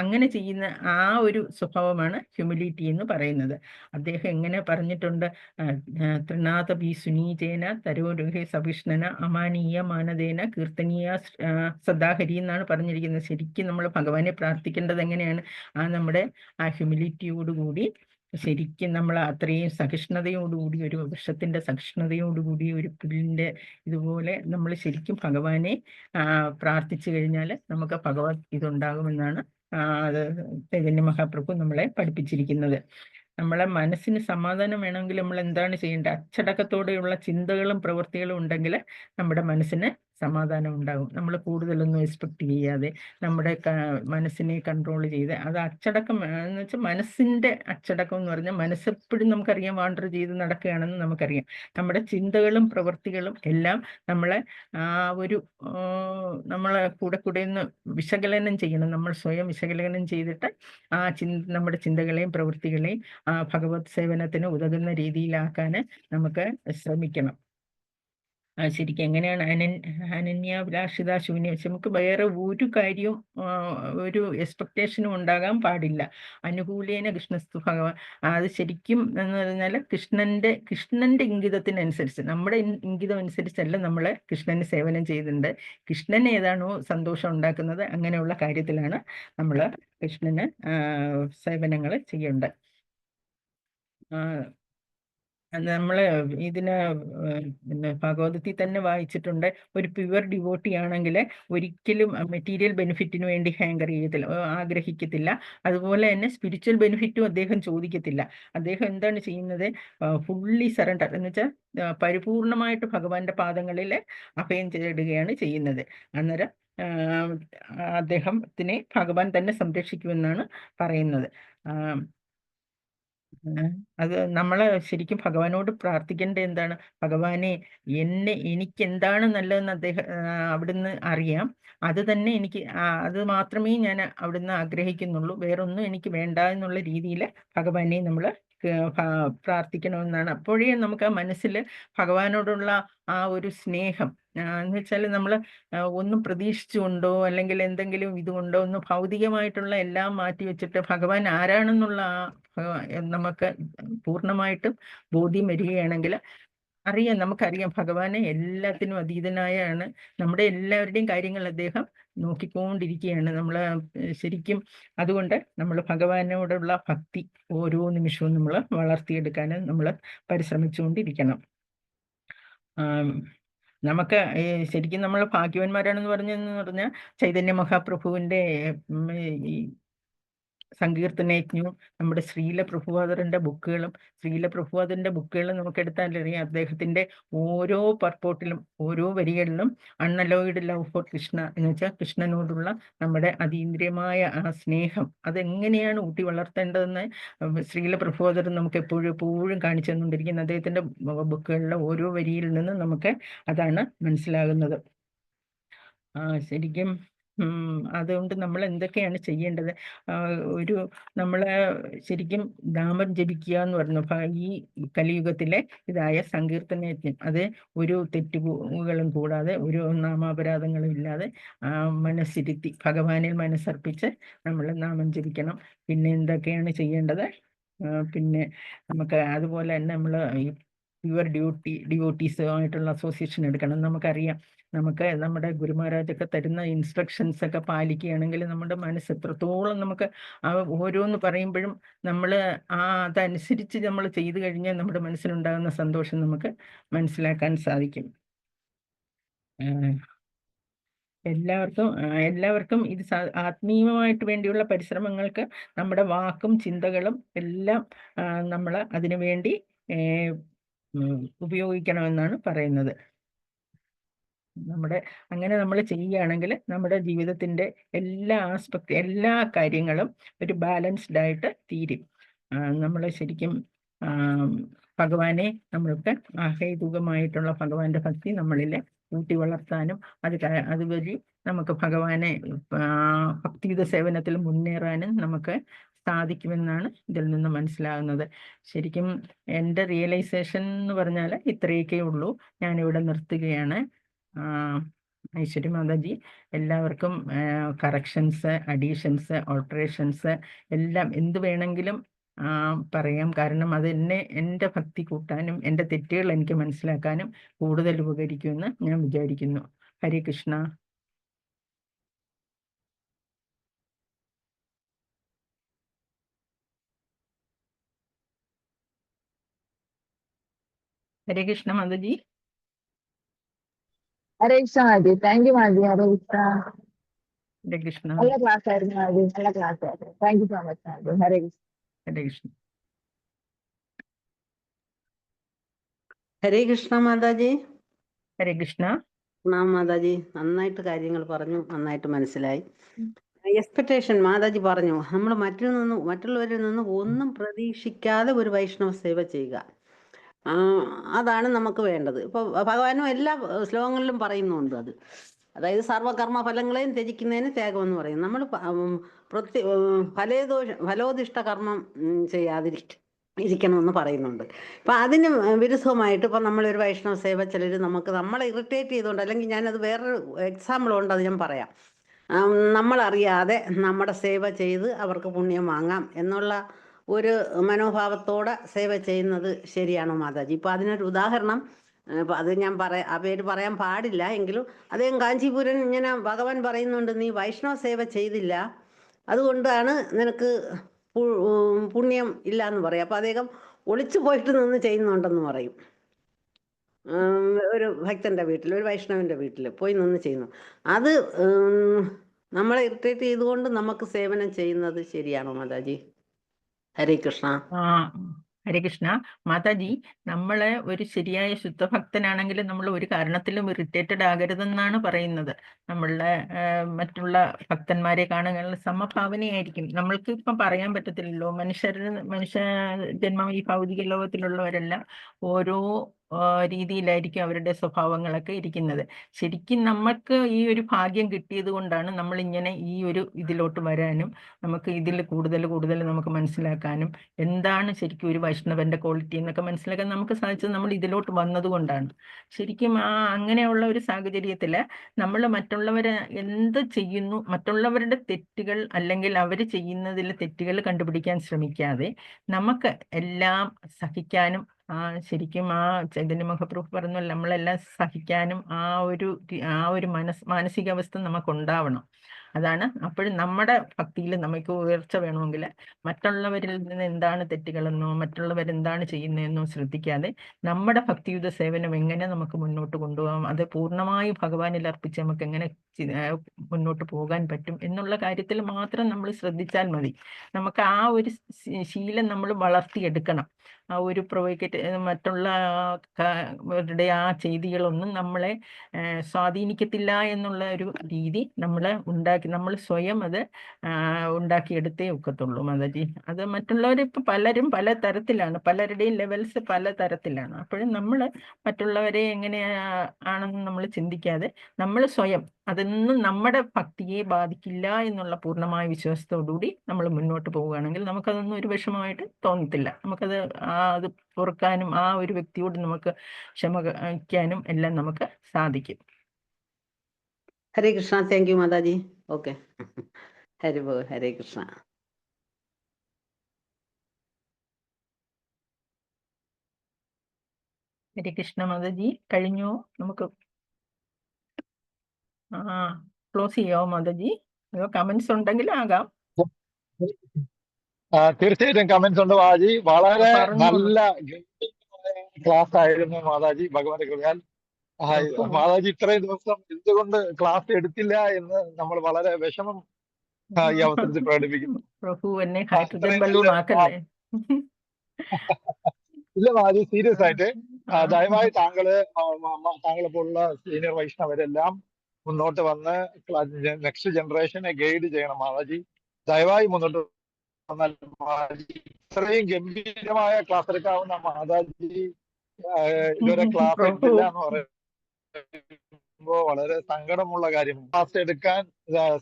അങ്ങനെ ചെയ്യുന്ന ആ ഒരു സ്വഭാവമാണ് ഹ്യൂമിലിറ്റി എന്ന് പറയുന്നത്. അദ്ദേഹം എങ്ങനെ പറഞ്ഞിട്ടുണ്ട്? തൃണാതപി സുനീചേന തരോരുഹേ സവിഷ്ണന അമാനീയ മാനദേന കീർത്തനീയ സദാഹരി എന്നാണ് പറഞ്ഞിരിക്കുന്നത്. ശരിക്കും നമ്മൾ ഭഗവാനെ പ്രാർത്ഥിക്കേണ്ടത് എങ്ങനെയാണ്? നമ്മുടെ ആ ഹ്യൂമിലിറ്റിയോടുകൂടി ശരിക്കും നമ്മൾ അത്രയും സഹിഷ്ണുതയോടുകൂടി, ഒരു വൃക്ഷത്തിന്റെ സഹിഷ്ണുതയോടുകൂടി, ഒരു പുല്ലിന്റെ ഇതുപോലെ നമ്മൾ ശരിക്കും ഭഗവാനെ പ്രാർത്ഥിച്ചു കഴിഞ്ഞാൽ നമുക്ക് ഭഗവത് ഇതുണ്ടാകുമെന്നാണ് അത് ചൈതന്യ മഹാപ്രഭു നമ്മളെ പഠിപ്പിച്ചിരിക്കുന്നത്. നമ്മളെ മനസ്സിന് സമാധാനം വേണമെങ്കിൽ നമ്മൾ എന്താണ് ചെയ്യേണ്ടത്? അച്ചടക്കത്തോടെയുള്ള ചിന്തകളും പ്രവൃത്തികളും ഉണ്ടെങ്കിൽ നമ്മുടെ മനസ്സിന് സമാധാനം ഉണ്ടാകും. നമ്മൾ കൂടുതലൊന്നും എക്സ്പെക്ട് ചെയ്യാതെ നമ്മുടെ മനസ്സിനെ കൺട്രോൾ ചെയ്ത്, അത് അച്ചടക്കം എന്ന് വെച്ചാൽ മനസ്സിന്റെ അച്ചടക്കം എന്ന് പറഞ്ഞാൽ മനസ്സെപ്പോഴും നമുക്കറിയാം വാണ്ടർ ചെയ്ത് നടക്കുകയാണെന്ന് നമുക്കറിയാം. നമ്മുടെ ചിന്തകളും പ്രവൃത്തികളും എല്ലാം നമ്മളെ ഒരു നമ്മളെ കൂടെ ഒന്ന് വിശകലനം ചെയ്യണം. നമ്മൾ സ്വയം വിശകലനം ചെയ്തിട്ട് നമ്മുടെ ചിന്തകളെയും പ്രവൃത്തികളെയും ഭഗവത് സേവനത്തിന് ഉതകുന്ന രീതിയിലാക്കാൻ നമുക്ക് ശ്രമിക്കണം. ശരിക്കും എങ്ങനെയാണ് അനന്യാഭിലാഷിത ശൂന്യം? നമുക്ക് വേറെ ഒരു കാര്യവും ഒരു എക്സ്പെക്ടേഷനും ഉണ്ടാകാൻ പാടില്ല. അനുകൂലേന കൃഷ്ണസ്തു ഭഗവാൻ. അത് ശരിക്കും എന്ന് പറഞ്ഞാൽ കൃഷ്ണന്റെ ഇംഗിതത്തിനനുസരിച്ച്, നമ്മുടെ ഇംഗിതം അനുസരിച്ചല്ല നമ്മൾ കൃഷ്ണന് സേവനം ചെയ്തിട്ടുണ്ട്. കൃഷ്ണൻ ഏതാണോ സന്തോഷം ഉണ്ടാക്കുന്നത് അങ്ങനെയുള്ള കാര്യത്തിലാണ് നമ്മൾ കൃഷ്ണന് സേവനങ്ങൾ ചെയ്യേണ്ടത്. നമ്മള് ഇതിന് പിന്നെ ഭഗവതത്തിൽ തന്നെ വായിച്ചിട്ടുണ്ട്. ഒരു പ്യുവർ ഡിവോട്ടി ആണെങ്കിൽ ഒരിക്കലും മെറ്റീരിയൽ ബെനിഫിറ്റിന് വേണ്ടി ഹാങ്കർ ചെയ്യത്തില്ല, ആഗ്രഹിക്കത്തില്ല. അതുപോലെ തന്നെ സ്പിരിച്വൽ ബെനിഫിറ്റും അദ്ദേഹം ചോദിക്കത്തില്ല. അദ്ദേഹം എന്താണ് ചെയ്യുന്നത്? ഫുള്ളി സറണ്ടർ എന്ന് വെച്ചാൽ പരിപൂർണമായിട്ട് ഭഗവാന്റെ പാദങ്ങളിൽ അഭയം തേടുകയാണ് ചെയ്യുന്നത്. അന്നേരം അദ്ദേഹത്തിനെ ഭഗവാൻ തന്നെ സംരക്ഷിക്കുമെന്നാണ് പറയുന്നത്. അത് നമ്മൾ ശരിക്കും ഭഗവാനോട് പ്രാർത്ഥിക്കേണ്ടത് എന്താണ്? ഭഗവാനെ, എനിക്ക് എന്താണ് നല്ലതെന്ന് അവിടുന്ന് അറിയാം. അത് തന്നെ അത് മാത്രമേ ഞാൻ അവിടുന്ന് ആഗ്രഹിക്കുന്നുള്ളൂ. വേറൊന്നും എനിക്ക് വേണ്ട എന്നുള്ള രീതിയിൽ ഭഗവാനെ നമ്മൾ പ്രാർത്ഥിക്കണമെന്നാണ്. അപ്പോഴേ നമുക്ക് ആ മനസ്സിൽ ഭഗവാനോടുള്ള ആ ഒരു സ്നേഹം എന്ന് വെച്ചാൽ നമ്മൾ ഒന്നും പ്രതീക്ഷിച്ചുകൊണ്ടോ അല്ലെങ്കിൽ എന്തെങ്കിലും ഇതുകൊണ്ടോ ഒന്നും ഭൗതികമായിട്ടുള്ള എല്ലാം മാറ്റി വെച്ചിട്ട് ഭഗവാൻ ആരാണെന്നുള്ള നമുക്ക് പൂർണ്ണമായിട്ടും ബോധ്യം വരികയാണെങ്കിൽ നമുക്കറിയാം ഭഗവാനെ എല്ലാത്തിനും അതീതനായാണ്. നമ്മുടെ എല്ലാവരുടെയും കാര്യങ്ങൾ അദ്ദേഹം നോക്കിക്കൊണ്ടിരിക്കുകയാണ്. നമ്മൾ ശരിക്കും അതുകൊണ്ട് നമ്മൾ ഭഗവാനോടുള്ള ഭക്തി ഓരോ നിമിഷവും നമ്മൾ വളർത്തിയെടുക്കാൻ നമ്മൾ പരിശ്രമിച്ചുകൊണ്ടിരിക്കണം. നമുക്ക് ശരിക്കും നമ്മൾ ഭാഗ്യവാന്മാരാണെന്ന് പറഞ്ഞാൽ ചൈതന്യ മഹാപ്രഭുവിൻ്റെ ഈ സങ്കീർത്തനയജ്ഞവും നമ്മുടെ ശ്രീല പ്രഭുപാദറിന്റെ ബുക്കുകളും നമുക്ക് എടുത്താലറിയാം അദ്ദേഹത്തിന്റെ ഓരോ പർപ്പോട്ടിലും ഓരോ വരികളിലും അൺഅലോയിഡ് ലവ് ഫോർ കൃഷ്ണ എന്ന് വെച്ചാൽ കൃഷ്ണനോടുള്ള നമ്മുടെ അതീന്ദ്രിയമായ ആ സ്നേഹം അതെങ്ങനെയാണ് ഊട്ടി വളർത്തേണ്ടതെന്ന് ശ്രീല പ്രഭുപാദർ നമുക്ക് എപ്പോഴും കാണിച്ചു തന്നുകൊണ്ടിരിക്കുന്നത്. അദ്ദേഹത്തിന്റെ ബുക്കുകളിലെ ഓരോ വരിയിൽ നിന്നും നമുക്ക് അതാണ് മനസ്സിലാകുന്നത്. ശരിക്കും അതുകൊണ്ട് നമ്മൾ എന്തൊക്കെയാണ് ചെയ്യേണ്ടത്? ഒരു നമ്മള് ശരിക്കും നാമം ജപിക്കുക എന്ന് പറഞ്ഞു ഈ കലിയുഗത്തിലെ ഇതായ സങ്കീർത്തനയജ്ഞം, അത് ഒരു തെറ്റുകളും കൂടാതെ ഒരു നാമാപരാധങ്ങളും ഇല്ലാതെ മനസ്സിരുത്തി ഭഗവാനിൽ മനസ്സർപ്പിച്ച് നമ്മൾ നാമം ജപിക്കണം. പിന്നെ എന്തൊക്കെയാണ് ചെയ്യേണ്ടത്? പിന്നെ നമുക്ക് അതുപോലെ തന്നെ നമ്മൾ ഈ പ്യുവർ ഡിവോട്ടീസുമായിട്ടുള്ള അസോസിയേഷൻ എടുക്കണം. നമുക്കറിയാം, നമുക്ക് നമ്മുടെ ഗുരുമഹാരാജൊക്കെ തരുന്ന ഇൻസ്ട്രക്ഷൻസ് ഒക്കെ പാലിക്കുകയാണെങ്കിൽ നമ്മുടെ മനസ്സ് എത്രത്തോളം നമുക്ക് ഓരോന്ന് പറയുമ്പോഴും നമ്മൾ അതനുസരിച്ച് നമ്മൾ ചെയ്തു കഴിഞ്ഞാൽ നമ്മുടെ മനസ്സിലുണ്ടാകുന്ന സന്തോഷം നമുക്ക് മനസ്സിലാക്കാൻ സാധിക്കും. എല്ലാവർക്കും ഇത് ആത്മീയമായിട്ട് വേണ്ടിയുള്ള പരിശ്രമങ്ങൾക്ക് നമ്മുടെ വാക്കും ചിന്തകളും എല്ലാം നമ്മൾ അതിനു വേണ്ടി ഉപയോഗിക്കണമെന്നാണ് പറയുന്നത്. അങ്ങനെ നമ്മൾ ചെയ്യുകയാണെങ്കിൽ നമ്മുടെ ജീവിതത്തിന്റെ എല്ലാ കാര്യങ്ങളും ഒരു ബാലൻസ്ഡ് ആയിട്ട് തീരും. നമ്മൾ ശരിക്കും ഭഗവാനെ നമ്മൾക്ക് ആഹേതുകമായിട്ടുള്ള ഭഗവാന്റെ ഭക്തി നമ്മളിൽ ഊട്ടി വളർത്താനും അതുവഴി നമുക്ക് ഭഗവാനെ ഭക്തിയുത സേവനത്തിൽ മുന്നേറാനും നമുക്ക് സാധിക്കുമെന്നാണ് ഇതിൽ നിന്ന് മനസ്സിലാകുന്നത്. ശരിക്കും എൻ്റെ റിയലൈസേഷൻ എന്ന് പറഞ്ഞാൽ ഇത്രയൊക്കെ ഉള്ളൂ. ഞാനിവിടെ നിർത്തുകയാണ്. ഐശ്വര്യ മാതാജി, എല്ലാവർക്കും കറക്ഷൻസ്, അഡീഷൻസ്, ഓൾട്ടറേഷൻസ് എല്ലാം എന്ത് വേണമെങ്കിലും പറയാം. കാരണം അത് എൻ്റെ ഭക്തി കൂട്ടാനും എൻ്റെ തെറ്റുകൾ എനിക്ക് മനസ്സിലാക്കാനും കൂടുതൽ ഉപകരിക്കുമെന്ന് ഞാൻ വിചാരിക്കുന്നു. ഹരേ കൃഷ്ണ. ഹരേ കൃഷ്ണ മാതാജി. ഹരേ കൃഷ്ണ മാജി. താങ്ക് യു മാജി. ഹരേ കൃഷ്ണ. ഹരേ കൃഷ്ണ. നല്ല ക്ലാസ് ആയിരുന്നു മാജി. നല്ല ക്ലാസ് ആയിരുന്നു. താങ്ക് യു സോ മച്ച് മാജി. ഹരേ കൃഷ്ണ. ഹരേ കൃഷ്ണ. ഹരേ കൃഷ്ണ മാതാജി. ഹരേ കൃഷ്ണ. മാതാജി നന്നായിട്ട് കാര്യങ്ങൾ പറഞ്ഞു, നന്നായിട്ട് മനസ്സിലായി. എക്സ്പെക്ടേഷൻ മാതാജി പറഞ്ഞു, നമ്മൾ മറ്റുള്ളവരിൽ നിന്ന് ഒന്നും പ്രതീക്ഷിക്കാതെ ഒരു വൈഷ്ണവ സേവ ചെയ്യുക, അതാണ് നമുക്ക് വേണ്ടത്. ഇപ്പൊ ഭഗവാനും എല്ലാ ശ്ലോകങ്ങളിലും പറയുന്നുണ്ട് അത്. അതായത് സർവകർമ്മ ഫലങ്ങളെയും ത്യജിക്കുന്നതിന് ത്യാഗം എന്ന് പറയും. നമ്മൾ ഫലോദിഷ്ട കർമ്മം ഇരിക്കണമെന്ന് പറയുന്നുണ്ട്. ഇപ്പം അതിന് വിരുദ്ധമായിട്ട് ഇപ്പം നമ്മളൊരു വൈഷ്ണവ സേവ ചിലർ നമ്മളെ ഇറിറ്റേറ്റ് ചെയ്തുകൊണ്ട്, അല്ലെങ്കിൽ ഞാനത് വേറൊരു എക്സാമ്പിൾ ഉണ്ട്, അത് ഞാൻ പറയാം. നമ്മളറിയാതെ നമ്മുടെ സേവ ചെയ്ത് അവർക്ക് പുണ്യം വാങ്ങാം എന്നുള്ള ഒരു മനോഭാവത്തോടെ സേവ ചെയ്യുന്നത് ശരിയാണോ മാതാജി? ഇപ്പം അതിനൊരു ഉദാഹരണം, ഇപ്പം അത് ഞാൻ ആ പേര് പറയാൻ പാടില്ല, എങ്കിലും അദ്ദേഹം കാഞ്ചീപുരം ഇങ്ങനെ ഭഗവാൻ പറയുന്നുണ്ട്, നീ വൈഷ്ണവ സേവ ചെയ്തില്ല, അതുകൊണ്ടാണ് നിനക്ക് പുണ്യം ഇല്ല എന്ന് പറയും. അപ്പം അദ്ദേഹം ഒളിച്ചു പോയിട്ട് നിന്ന് ചെയ്യുന്നുണ്ടെന്ന് പറയും. ഒരു ഭക്തന്റെ വീട്ടിൽ, ഒരു വൈഷ്ണവന്റെ വീട്ടിൽ പോയി നിന്ന് ചെയ്യുന്നു. അത് നമ്മളെ ഇറിറ്റേറ്റ് ചെയ്തുകൊണ്ട് നമുക്ക് സേവനം ചെയ്യുന്നത് ശരിയാണോ മാതാജി? ഹരേ കൃഷ്ണ. ഹരേ കൃഷ്ണ മാതാജി. നമ്മള് ഒരു ശരിയായ ശുദ്ധഭക്തനാണെങ്കിൽ നമ്മൾ ഒരു കാരണത്തിലും ഇറിറ്റേറ്റഡ് ആകരുതെന്നാണ് പറയുന്നത്. നമ്മളുടെ മറ്റുള്ള ഭക്തന്മാരെ കാണാനുള്ള സമഭാവനയായിരിക്കും. നമ്മൾക്ക് ഇപ്പം പറയാൻ പറ്റത്തില്ലല്ലോ, മനുഷ്യ ജന്മം ഈ ഭൗതിക ലോകത്തിലുള്ളവരെല്ലാം ഓരോ രീതിയിലായിരിക്കും അവരുടെ സ്വഭാവങ്ങളൊക്കെ ഇരിക്കുന്നത്. ശരിക്കും നമുക്ക് ഈ ഒരു ഭാഗ്യം കിട്ടിയത് കൊണ്ടാണ് നമ്മളിങ്ങനെ ഈ ഒരു ഇതിലോട്ട് വരാനും നമുക്ക് ഇതിൽ കൂടുതൽ നമുക്ക് മനസ്സിലാക്കാനും എന്താണ് ശരിക്കും ഒരു വൈഷ്ണവന്റെ ക്വാളിറ്റി എന്നൊക്കെ മനസ്സിലാക്കാൻ നമുക്ക് സാധിച്ചത് നമ്മൾ ഇതിലോട്ട് വന്നതുകൊണ്ടാണ്. ശരിക്കും അങ്ങനെയുള്ള ഒരു സാഹചര്യത്തിൽ നമ്മൾ മറ്റുള്ളവരെ എന്ത് ചെയ്യുന്നു, മറ്റുള്ളവരുടെ തെറ്റുകൾ അല്ലെങ്കിൽ അവർ ചെയ്യുന്നതിൽ തെറ്റുകൾ കണ്ടുപിടിക്കാൻ ശ്രമിക്കാതെ നമുക്ക് എല്ലാം സഹിക്കാനും, ശരിക്കും ചൈതന്യ മഹാപ്രഭു പറഞ്ഞു, നമ്മളെല്ലാം സഹിക്കാനും ആ ഒരു മാനസികാവസ്ഥ നമുക്കുണ്ടാവണം. അതാണ് അപ്പോഴും നമ്മുടെ ഭക്തിയിൽ നമുക്ക് ഉയർച്ച വേണമെങ്കിൽ മറ്റുള്ളവരിൽ നിന്ന് എന്താണ് തെറ്റുകളെന്നോ മറ്റുള്ളവരെന്താണ് ചെയ്യുന്നതെന്നോ ശ്രദ്ധിക്കാതെ നമ്മുടെ ഭക്തിയുത സേവനം എങ്ങനെ നമുക്ക് മുന്നോട്ട് കൊണ്ടുപോകാം, അത് പൂർണ്ണമായും ഭഗവാനിൽ അർപ്പിച്ച് നമുക്ക് എങ്ങനെ മുന്നോട്ട് പോകാൻ പറ്റും എന്നുള്ള കാര്യത്തിൽ മാത്രം നമ്മൾ ശ്രദ്ധിച്ചാൽ മതി. നമുക്ക് ആ ഒരു ശീലം നമ്മൾ വളർത്തിയെടുക്കണം. ആ ഒരു പ്രൊവോക്കേറ്റ് മറ്റുള്ള വരുടെ ആ ചെയ്തികളൊന്നും നമ്മളെ സ്വാധീനിക്കത്തില്ല എന്നുള്ള ഒരു രീതി നമ്മൾ സ്വയം അത് ഉണ്ടാക്കിയെടുത്തേ ഒക്കത്തുള്ളൂ മാതാജി. അത് മറ്റുള്ളവരിപ്പോൾ പലരും പല തരത്തിലാണ്, പലരുടെയും ലെവൽസ് പല തരത്തിലാണ്. അപ്പോഴും നമ്മൾ മറ്റുള്ളവരെ ആണെന്ന് നമ്മൾ ചിന്തിക്കാതെ നമ്മൾ സ്വയം അതൊന്നും നമ്മുടെ ഭക്തിയെ ബാധിക്കില്ല എന്നുള്ള പൂർണ്ണമായ വിശ്വാസത്തോടുകൂടി നമ്മൾ മുന്നോട്ട് പോവുകയാണെങ്കിൽ നമുക്കതൊന്നും ഒരു വിഷമമായിട്ട് തോന്നത്തില്ല. നമുക്കത് അത് പൊറുക്കാനും ആ ഒരു വ്യക്തിയോട് നമുക്ക് ക്ഷമിക്കാനും എല്ലാം നമുക്ക് സാധിക്കും. Hare Krishna. Thank you Mataji. Okay. Hari bol. Hare Krishna. Hare Krishna Mataji. കഴിഞ്ഞോ? നമുക്ക് ക്ലോസ് ചെയ്യാവോ മാതാജി? അതോ കമന്റ്സ് ഉണ്ടെങ്കിൽ ആകാം. തീർച്ചയായിട്ടും കമന്റ്സ് ഉണ്ട് മാതാജി. വളരെ പറഞ്ഞോ. നല്ല ക്ലാസ് ആയിരുന്നു മാതാജി. ഭഗവാന്റെ കൃപയാൽ മാതാജി ഇത്രയും ദിവസം എന്തുകൊണ്ട് ക്ലാസ് എടുത്തില്ല എന്ന് നമ്മൾ വളരെ വിഷമം ഈ അവസരത്തിൽ പ്രകടിപ്പിക്കുന്നു. പ്രഭു എന്നെ ഹൈഡ്രജൻ ബലൂൺ ആക്കല്ലേ. ഇല്ല മാതാജി, സീരിയസ് ആയിട്ട് ദയവായി താങ്കളെ പോലുള്ള സീനിയർ വൈഷ്ണവരെല്ലാം മുന്നോട്ട് വന്ന് നെക്സ്റ്റ് ജനറേഷനെ ഗൈഡ് ചെയ്യണം മാതാജി. ദയവായി മുന്നോട്ട് വന്നാൽ മാതാജി. ഇത്രയും ഗംഭീരമായ ക്ലാസ് എടുക്കാവുന്ന മാതാജി ഇതുവരെ ക്ലാസ് എടുത്തില്ല എന്ന് പറയുമ്പോ വളരെ സങ്കടമുള്ള കാര്യം. ക്ലാസ് എടുക്കാൻ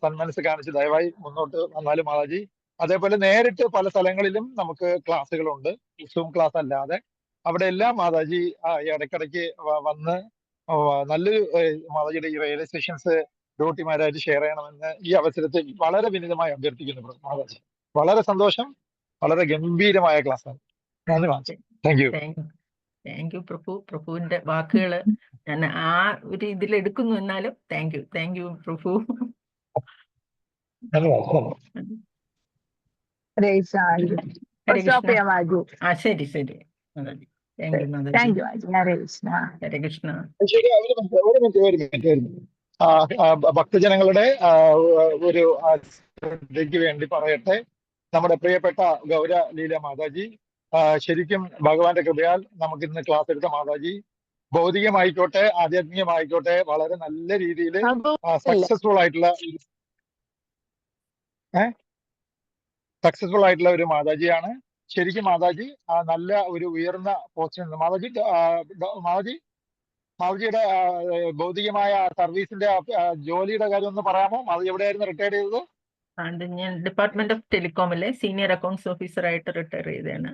സന്മനസ് കാണിച്ച് ദയവായി മുന്നോട്ട് വന്നാലും മാതാജി. അതേപോലെ നേരിട്ട് പല സ്ഥലങ്ങളിലും നമുക്ക് ക്ലാസ്സുകളുണ്ട്, സൂം ക്ലാസ് അല്ലാതെ. അവിടെ എല്ലാം മാതാജി ഇടയ്ക്കിടയ്ക്ക് വന്ന് നല്ലൊരു മാതാജിയുടെ ഈ റിയലൈസേഷൻസ് ഡോട്ടിമാരായിട്ട് ഷെയർ ചെയ്യണമെന്ന് ഈ അവസരത്തിൽ വളരെ വിനീതമായി അഭ്യർത്ഥിക്കുന്നു മാതാജി. വളരെ സന്തോഷം. വളരെ ഗംഭീരമായ ക്ലാസ്സാണ്. നന്ദി Mataji. Thank you. Thank you Prabhu. പ്രഭുവിന്റെ വാക്കുകള് ഞാൻ ആ ഒരു ഇതിൽ എടുക്കുന്നു. എന്നാലും thank you Prabhu. Hare Krishna. Hare stop Krishna. ചെയ്യാം മാജു. ശരി ശരി Mataji. Thank you Mataji. Thank you മാജു. ഹരേ കൃഷ്ണ. ഹരേ കൃഷ്ണ. ശരി, ഒരു മിനിറ്റ്. ഭക്തജനങ്ങളുടെ ഒരു ശ്രദ്ധയ്ക്ക് വേണ്ടി പറയട്ടെ. നമ്മുടെ പ്രിയപ്പെട്ട ഗൗര ലീല മാതാജി ശരിക്കും ഭഗവാന്റെ കൃപയാൽ നമുക്ക് ഇന്ന് ക്ലാസ് എടുത്ത മാതാജി ഭൗതികമായിക്കോട്ടെ ആധ്യാത്മികമായിക്കോട്ടെ വളരെ നല്ല രീതിയിൽ സക്സസ്ഫുൾ ആയിട്ടുള്ള ഒരു മാതാജിയാണ്. ശരിക്കും മാതാജി നല്ല ഒരു ഉയർന്ന പോസ്റ്റിൽ നിന്ന് മാതാജിയുടെ ഭൗതികമായ സർവീസിന്റെ ജോലിയുടെ കാര്യം ഒന്ന് പറയാമോ? മാതാജി എവിടെയായിരുന്നു റിട്ടയർ ചെയ്തത്? ഞാൻ ഡിപ്പാർട്ട്മെന്റ് ഓഫ് ടെലികോമിലെ സീനിയർ അക്കൗണ്ട്സ് ഓഫീസർ ആയിട്ട് റിട്ടയർ ചെയ്തതാണ്.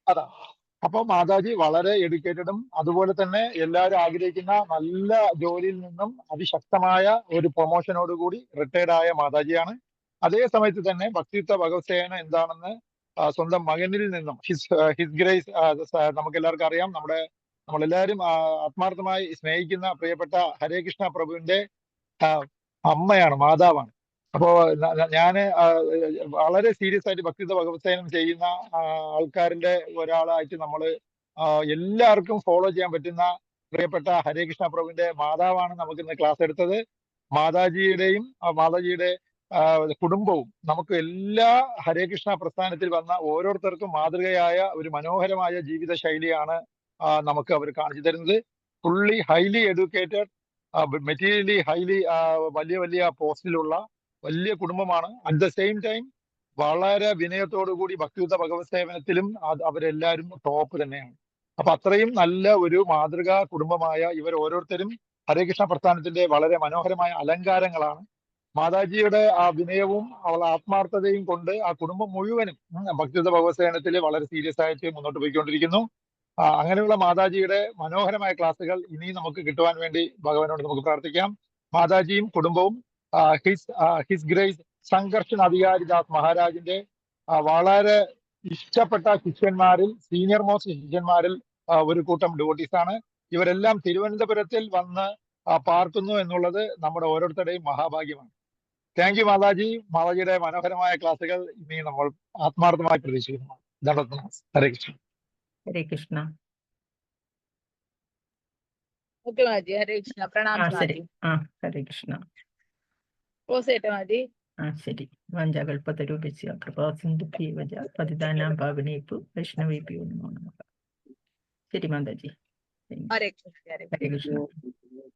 അതാ. അപ്പൊ മാതാജി വളരെ എഡ്യൂക്കേറ്റഡും അതുപോലെ തന്നെ എല്ലാവരും ആഗ്രഹിക്കുന്ന നല്ല ജോലിയിൽ നിന്നും അതിശക്തമായ ഒരു പ്രൊമോഷനോടുകൂടി റിട്ടയർഡ് ആയ മാതാജിയാണ്. അതേ സമയത്ത് തന്നെ ഭക്തിയുക്ത ഭഗവത് സേന എന്താണെന്ന് സ്വന്തം മകനിൽ നിന്നും ഹിസ് ഗ്രേസ് നമുക്ക് എല്ലാവർക്കും അറിയാം. നമ്മളെല്ലാവരും ആത്മാർത്ഥമായി സ്നേഹിക്കുന്ന പ്രിയപ്പെട്ട ഹരേ കൃഷ്ണ പ്രഭുവിന്റെ അമ്മയാണ്, മാതാവാണ്. അപ്പോ ഞാന് വളരെ സീരിയസ് ആയിട്ട് ഭക്തിയുക്ത ഭഗവത് സേനം ചെയ്യുന്ന ആൾക്കാരിന്റെ ഒരാളായിട്ട് നമ്മള് എല്ലാവർക്കും ഫോളോ ചെയ്യാൻ പറ്റുന്ന പ്രിയപ്പെട്ട ഹരേ കൃഷ്ണ പ്രഭുവിന്റെ മാതാവാണ് നമുക്ക് ഇന്ന് ക്ലാസ് എടുത്തത്. മാതാജിയുടെയും മാതാജിയുടെ കുടുംബവും നമുക്ക് എല്ലാ ഹരേ കൃഷ്ണ പ്രസ്ഥാനത്തിൽ വന്ന ഓരോരുത്തർക്കും മാതൃകയായ ഒരു മനോഹരമായ ജീവിത ശൈലിയാണ് നമുക്ക് അവർ കാണിച്ചു തരുന്നത്. Fully highly educated, materially highly വലിയ പോസ്റ്റിലുള്ള വലിയ കുടുംബമാണ്. അറ്റ് ദ സെയിം ടൈം വളരെ വിനയത്തോടുകൂടി ഭക്തിയുക്ത ഭഗവത് സേവനത്തിലും അവരെല്ലാവരും ടോപ്പ് തന്നെയാണ്. അപ്പൊ അത്രയും നല്ല ഒരു മാതൃകാ കുടുംബമായ ഇവർ ഓരോരുത്തരും ഹരേകൃഷ്ണ പ്രസ്ഥാനത്തിന്റെ വളരെ മനോഹരമായ അലങ്കാരങ്ങളാണ്. മാതാജിയുടെ ആ വിനയവും അവളുടെ ആത്മാർത്ഥതയും കൊണ്ട് ആ കുടുംബം മുഴുവനും ഭക്തിയുക്ത ഭഗവത് സേവനത്തിൽ വളരെ സീരിയസ് ആയിട്ട് മുന്നോട്ട് പോയിക്കൊണ്ടിരിക്കുന്നു. അങ്ങനെയുള്ള മാതാജിയുടെ മനോഹരമായ ക്ലാസ്സുകൾ ഇനിയും നമുക്ക് കിട്ടുവാൻ വേണ്ടി ഭഗവാനോട് നമുക്ക് പ്രാർത്ഥിക്കാം. മാതാജിയും കുടുംബവും ഹിസ് ഗ്രേസ് സംഘർഷൻ അധികാരിദാസ് മഹാരാജിന്റെ വളരെ ഇഷ്ടപ്പെട്ട ശിഷ്യന്മാരിൽ, സീനിയർ മോസ്റ്റ് ശിഷ്യന്മാരിൽ ഒരു കൂട്ടം ഡിവോട്ടീസ് ആണ്. ഇവരെല്ലാം തിരുവനന്തപുരത്തിൽ വന്ന് പാർക്കുന്നു എന്നുള്ളത് നമ്മുടെ ഓരോരുത്തരുടെയും മഹാഭാഗ്യമാണ്. Thank you Mataji. മാതാജിയുടെ മനോഹരമായ ക്ലാസ്സുകൾ ഇനി നമ്മൾ ആത്മാർത്ഥമായി പ്രതീക്ഷിക്കുന്നു. ധന്യവാദം. ഹരേ കൃഷ്ണ. ഹരേ കൃഷ്ണ. ഓക്കെ മാജി, ഹരേ കൃഷ്ണ. പ്രണാം ശരി. മാജി. ഹരേ കൃഷ്ണ. പോസേട്ടെ മാജി. ശരി. വാഞ്ചാകൽപതരൂപിസ്യ കൃപാ സിന്ധുഭ്യേവ ച പതിതാനാം പാവനേഭ്യോ വൈഷ്ണവേഭ്യോ നമോ നമഃ. ശരി മാതാജി. ഹരേ കൃഷ്ണ. ഹരേ കൃഷ്ണ.